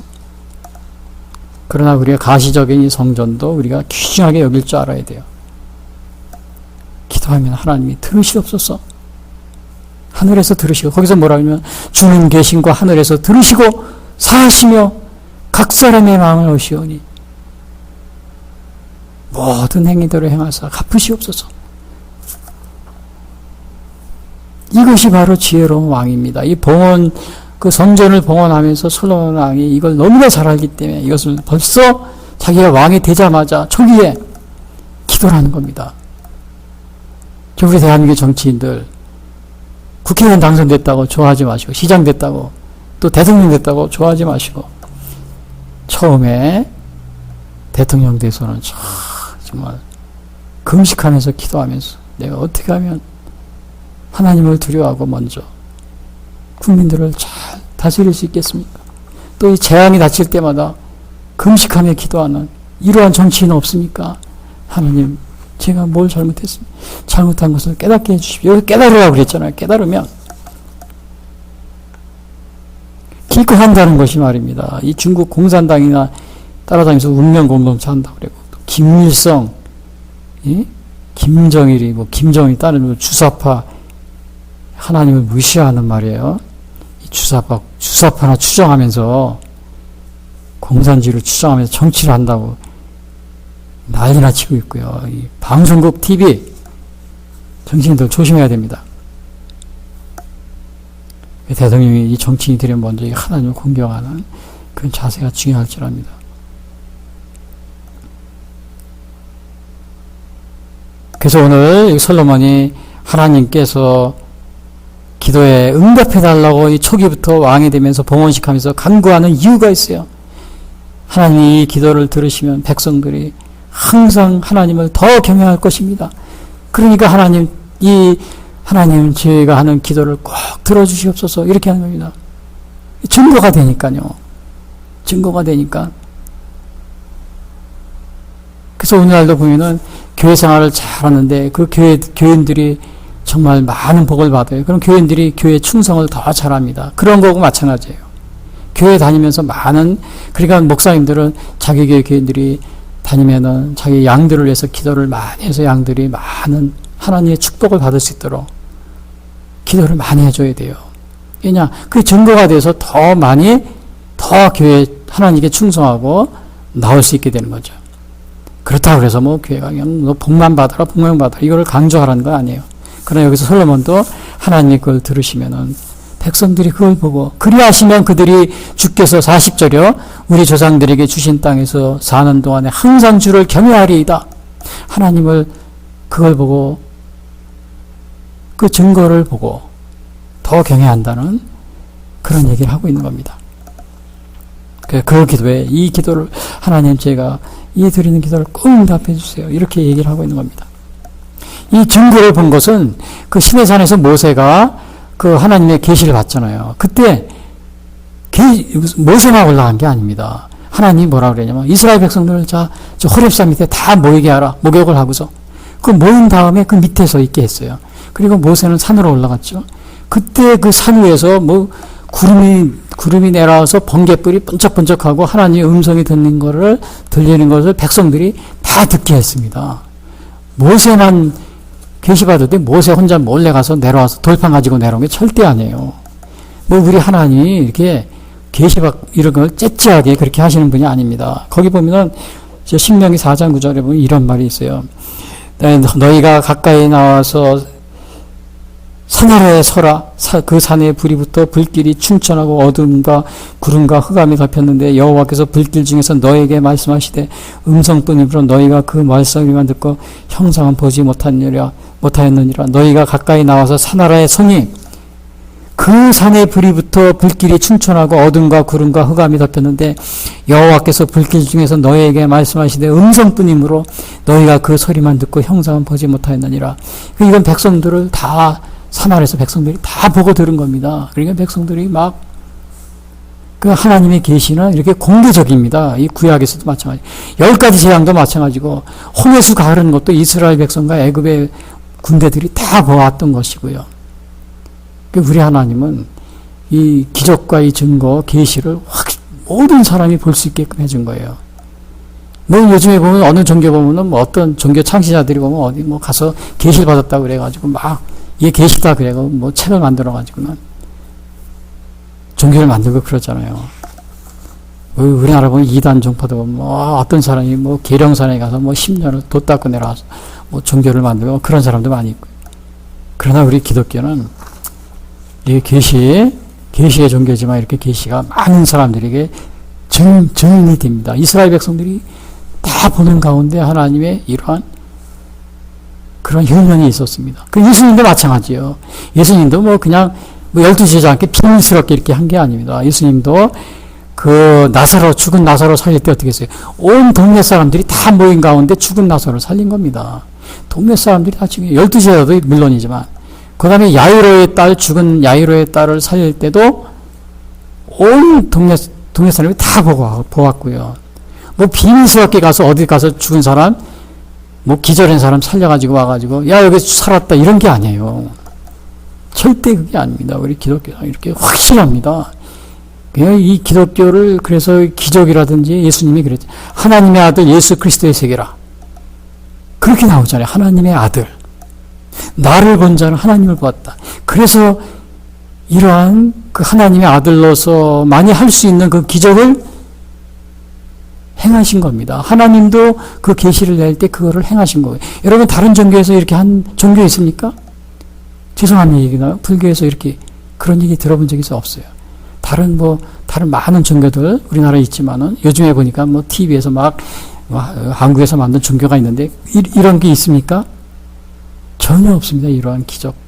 그러나 우리가 가시적인 이 성전도 우리가 귀중하게 여길 줄 알아야 돼요. 기도하면 하나님이 들으시옵소서. 하늘에서 들으시고, 거기서 뭐라 하면 주는 계신과 하늘에서 들으시고 사하시며 각 사람의 마음을 오시오니 모든 행위대로 행하사 갚으시옵소서. 이것이 바로 지혜로운 왕입니다. 이 봉헌, 그 성전을 봉헌하면서 솔로몬 왕이 이걸 너무나 잘 알기 때문에 이것을 벌써 자기가 왕이 되자마자 초기에 기도를 하는 겁니다. 우리 대한민국 정치인들 국회의원 당선됐다고 좋아하지 마시고, 시장 됐다고, 또 대통령 됐다고 좋아하지 마시고, 처음에 대통령 돼서는 정말 금식하면서 기도하면서 내가 어떻게 하면 하나님을 두려워하고 먼저 국민들을 잘 다스릴 수 있겠습니까? 또 이 재앙이 닥칠 때마다 금식하며 기도하는 이러한 정치인은 없습니까? 하나님, 제가 뭘 잘못했습니까? 잘못한 것을 깨닫게 해주십시오. 여기 깨달으라고 그랬잖아요. 깨달으면 기껏 한다는 것이 말입니다. 이 중국 공산당이나 따라다니면서 운명 공동체 한다고 그러고, 또 김일성, 김정일이 김정일이 따르는 주사파, 하나님을 무시하는 말이에요. 이 주사파나 추정하면서 공산주의를 추정하면서 정치를 한다고 난리나 치고 있고요. 이 방송국 TV 정치인들 조심해야 됩니다. 대통령이 이 정치인들이 먼저 하나님을 공경하는 그런 자세가 중요할 줄 압니다. 그래서 오늘 솔로몬이 하나님께서 기도에 응답해달라고 이 초기부터 왕이 되면서 봉헌식 하면서 간구하는 이유가 있어요. 하나님이 이 기도를 들으시면 백성들이 항상 하나님을 더 경외할 것입니다. 그러니까 하나님, 저희가 하는 기도를 꼭 들어주시옵소서. 이렇게 하는 겁니다. 증거가 되니까요. 증거가 되니까. 그래서 오늘날도 보면은 교회 생활을 잘 하는데 그 교인들이 정말 많은 복을 받아요. 그럼 교인들이 교회 충성을 더 잘합니다. 그런 거고 마찬가지예요. 교회 다니면서 그러니까 목사님들은 자기 교회 교인들이 다니면은 자기 양들을 위해서 기도를 많이 해서 양들이 많은 하나님의 축복을 받을 수 있도록 기도를 많이 해줘야 돼요. 왜냐? 그게 증거가 돼서 더 교회 하나님께 충성하고 나올 수 있게 되는 거죠. 그렇다고 해서 교회가 그냥 너 복만 받아라, 이거를 강조하라는 건 아니에요. 그러나 여기서 솔로몬도 하나님이 그걸 들으시면은 백성들이 그걸 보고, 그리하시면 그들이 주께서 40절이요 우리 조상들에게 주신 땅에서 사는 동안에 항상 주를 경외하리이다. 하나님을 그걸 보고, 그 증거를 보고 더 경외한다는 그런 얘기를 하고 있는 겁니다. 그 기도에, 이 기도를 하나님, 제가 이 드리는 기도를 꼭 응답해 주세요. 이렇게 얘기를 하고 있는 겁니다. 이 증거를 본 것은 그 시내산에서 모세가 그 하나님의 계시를 받잖아요. 그때 모세만 올라간 게 아닙니다. 하나님이 뭐라 그랬냐면 이스라엘 백성들을 저 호렙산 밑에 다 모이게 하라. 목욕을 하고서 그 모인 다음에 그 밑에 서 있게 했어요. 그리고 모세는 산으로 올라갔죠. 그때 그 산 위에서 구름이 내려와서 번갯불이 번쩍번쩍하고 하나님의 음성이 들리는 것을 백성들이 다 듣게 했습니다. 모세만 계시받을 모세 혼자 몰래 가서 내려와서 돌판 가지고 내려온 게 절대 아니에요. 우리 하나님이 이렇게 이런 걸 째째하게 그렇게 하시는 분이 아닙니다. 거기 보면은 신명기 4장 9절에 보면 이런 말이 있어요. 너희가 가까이 나와서 산 아래에 서라. 그 산에 불이 붙어 불길이 충천하고 어둠과 구름과 흑암이 덮였는데 여호와께서 불길 중에서 너에게 말씀하시되 음성뿐이므로 너희가 그 말씀만 듣고 형상은 보지 못하였느니라. 너희가 가까이 나와서 산 아래에 서니 그 산에 불이 붙어 불길이 충천하고 어둠과 구름과 흑암이 덮였는데 여호와께서 불길 중에서 너희에게 말씀하시되 음성뿐이므로 너희가 그 소리만 듣고 형상은 보지 못하였느니라. 이건 백성들을 다 산 아래에서 백성들이 다 보고 들은 겁니다. 그러니까 백성들이 막 그 하나님의 계시는 이렇게 공개적입니다. 이 구약에서도 마찬가지. 10가지 재앙도 마찬가지고 홍해수 가르는 것도 이스라엘 백성과 애굽의 군대들이 다 보았던 것이고요. 우리 하나님은 이 기적과 이 증거, 계시를 모든 사람이 볼 수 있게끔 해준 거예요. 뭐 요즘에 보면 어느 종교 보면은 뭐 어떤 종교 창시자들이 보면 어디 뭐 가서 계시를 받았다 그래가지고 막 이게 계시다 그래고 뭐 책을 만들어가지고는 종교를 만들고 그러잖아요. 우리나라 보면 이단 종파도 보면 뭐 어떤 사람이 뭐 계령산에 가서 뭐 10년을 돛 닦고 내려와서 뭐 종교를 만들고 그런 사람도 많이 있고. 그러나 우리 기독교는 이게 계시의 종교지만 이렇게 계시가 많은 사람들에게 증인이 됩니다. 이스라엘 백성들이 다 보는 가운데 하나님의 이러한 그런 혈령이 있었습니다. 그 예수님도 마찬가지예요. 예수님도 뭐 그냥 뭐 12제자 함께 비밀스럽게 이렇게 한 게 아닙니다. 예수님도 그 죽은 나사로 살릴 때 어떻게 했어요? 온 동네 사람들이 다 모인 가운데 죽은 나사로 살린 겁니다. 동네 사람들이 다 죽인 12제자도 물론이지만 그 다음에 죽은 야이로의 딸을 살릴 때도 온 동네 사람이 다 보았고요. 뭐 비밀스럽게 가서 어디 가서 죽은 사람, 뭐 기절한 사람 살려가지고 와가지고 야 여기 살았다 이런 게 아니에요. 절대 그게 아닙니다. 우리 기독교는 이렇게 확실합니다. 이 기독교를 그래서 기적이라든지 예수님이 그랬죠. 하나님의 아들 예수 그리스도의 세계라. 그렇게 나오잖아요. 하나님의 아들. 나를 본 자는 하나님을 보았다. 그래서 이러한 그 하나님의 아들로서 많이 할 수 있는 그 기적을 행하신 겁니다. 하나님도 그 계시를 낼 때 그거를 행하신 거예요. 여러분 다른 종교에서 이렇게 한 종교 있습니까? 죄송한 얘기나 불교에서 이렇게 그런 얘기 들어본 적이 없어요. 다른 많은 종교들 우리나라에 있지만은 요즘에 보니까 뭐 TV에서 막 한국에서 만든 종교가 있는데 이런 게 있습니까? 전혀 없습니다. 이러한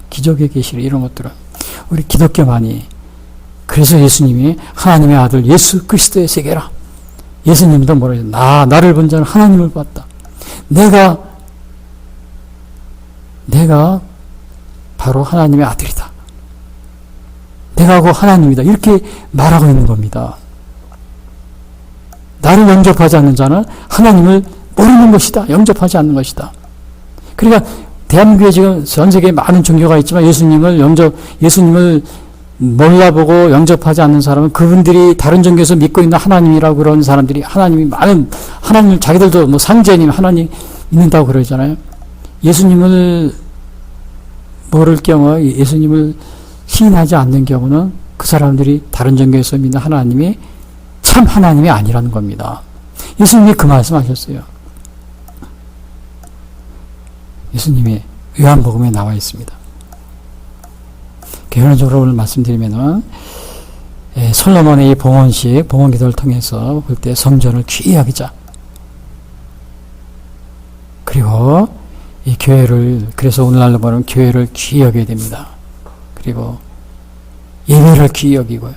기적의 계시를 이런 것들은 우리 기독교만이. 그래서 예수님이 하나님의 아들 예수 그리스도의 세계라. 예수님도 뭐라고 해요? 나를 본 자는 하나님을 봤다. 내가 바로 하나님의 아들이다. 내가 그 하나님이다. 이렇게 말하고 있는 겁니다. 나를 영접하지 않는 자는 하나님을 모르는 것이다. 영접하지 않는 것이다. 그러니까 대한민국에 지금 전 세계에 많은 종교가 있지만 예수님을 몰라보고 영접하지 않는 사람은 그분들이 다른 종교에서 믿고 있는 하나님이라고 그러는 사람들이 하나님 자기들도 뭐 상제님 하나님 믿는다고 그러잖아요. 예수님을 모를 경우 예수님을 시인하지 않는 경우는 그 사람들이 다른 종교에서 믿는 하나님이 참 하나님이 아니라는 겁니다. 예수님이 그 말씀하셨어요. 예수님이 요한복음에 나와 있습니다. 결론적으로 오늘 말씀드리면은 솔로몬의 이 봉헌 기도를 통해서 볼 때 성전을 귀히 여기자. 그리고 이 교회를 그래서 오늘날로 보면 교회를 귀히 여겨야 됩니다. 그리고 예배를 귀히 여기고요.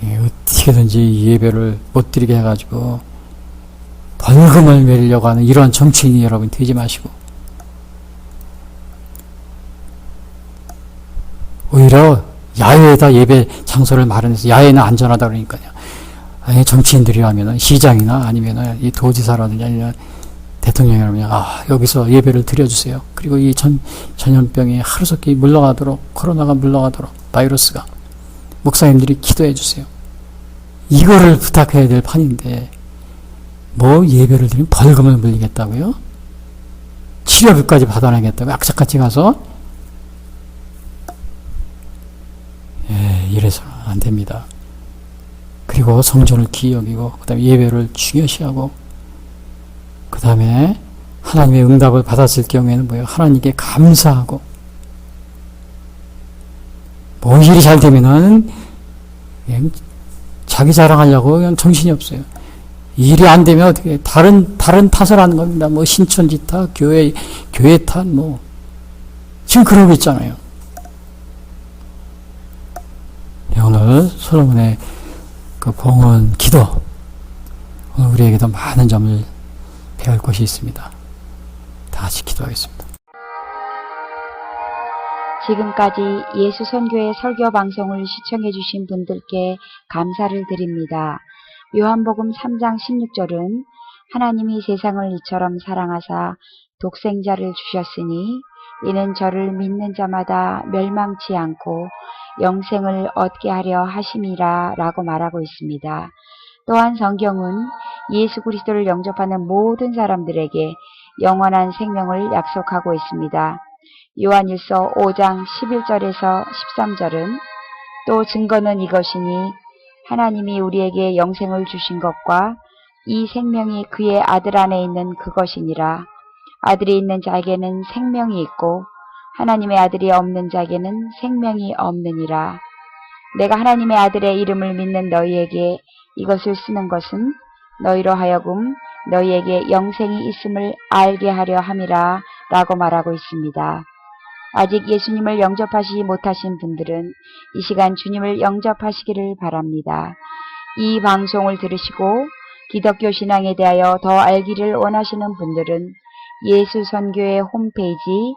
어떻게든지 예배를 못 드리게 해가지고 벌금을 매리려고 하는 이러한 정치인이 여러분 되지 마시고 오히려 야외에다 예배 장소를 마련해서 야외는 안전하다 그러니까요. 아니 정치인들이라면 시장이나 아니면 이 도지사라든지 아니면 대통령이라면 여기서 예배를 드려주세요. 그리고 이 전염병이 하루속히 물러가도록 코로나가 물러가도록 바이러스가 목사님들이 기도해 주세요. 이거를 부탁해야 될 판인데 뭐 예배를 드리면 벌금을 물리겠다고요? 치료비까지 받아내겠다고 악착같이 가서 이래서는 안 됩니다. 그리고 성전을 귀히 여기고 그 다음에 예배를 중요시하고 그 다음에 하나님의 응답을 받았을 경우에는 뭐예요? 하나님께 감사하고 뭐 일이 잘 되면은 그냥 자기 자랑하려고 그냥 정신이 없어요. 일이 안 되면 어떻게 다른 탓을 하는 겁니다. 뭐 신천지 탓, 교회 탓, 뭐 지금 그러고 있잖아요. 오늘 솔로몬의 그 봉헌 기도 오늘 우리에게도 많은 점을 배울 것이 있습니다. 다 같이 기도하겠습니다. 지금까지 예수 선교의 설교 방송을 시청해 주신 분들께 감사를 드립니다. 요한복음 3장 16절은 하나님이 세상을 이처럼 사랑하사 독생자를 주셨으니 이는 저를 믿는 자마다 멸망치 않고 영생을 얻게 하려 하심이라 라고 말하고 있습니다. 또한 성경은 예수 그리스도를 영접하는 모든 사람들에게 영원한 생명을 약속하고 있습니다. 요한일서 5장 11절에서 13절은 또 증거는 이것이니 하나님이 우리에게 영생을 주신 것과 이 생명이 그의 아들 안에 있는 그것이니라. 아들이 있는 자에게는 생명이 있고 하나님의 아들이 없는 자에게는 생명이 없느니라. 내가 하나님의 아들의 이름을 믿는 너희에게 이것을 쓰는 것은 너희로 하여금 너희에게 영생이 있음을 알게 하려 함이라 라고 말하고 있습니다. 아직 예수님을 영접하지 못하신 분들은 이 시간 주님을 영접하시기를 바랍니다. 이 방송을 들으시고 기독교 신앙에 대하여 더 알기를 원하시는 분들은 예수 선교의 홈페이지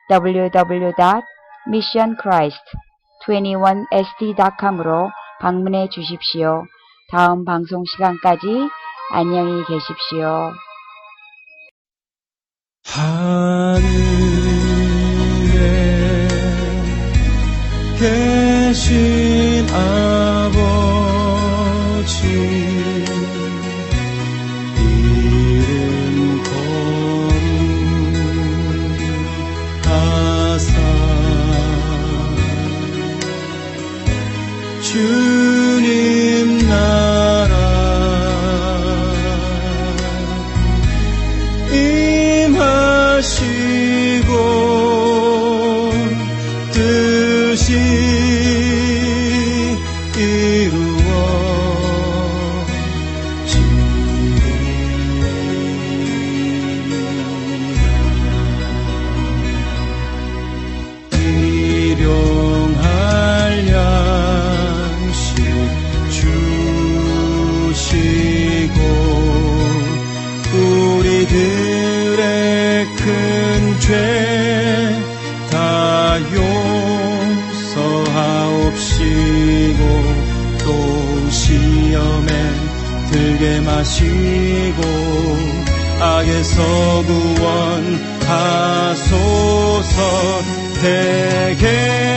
www.missionchrist21sd.com으로 방문해 주십시오. 다음 방송 시간까지 안녕히 계십시오. 하늘에 계신 아버지 이름 거룩하사 주님 나라 임하시고 뜻이 이루어지리라. 일용할 양식 주시고 우리들의 큰 죄 다 용서하옵시고 또 시험에 들게 마시고 악에서 구원하소서. 대개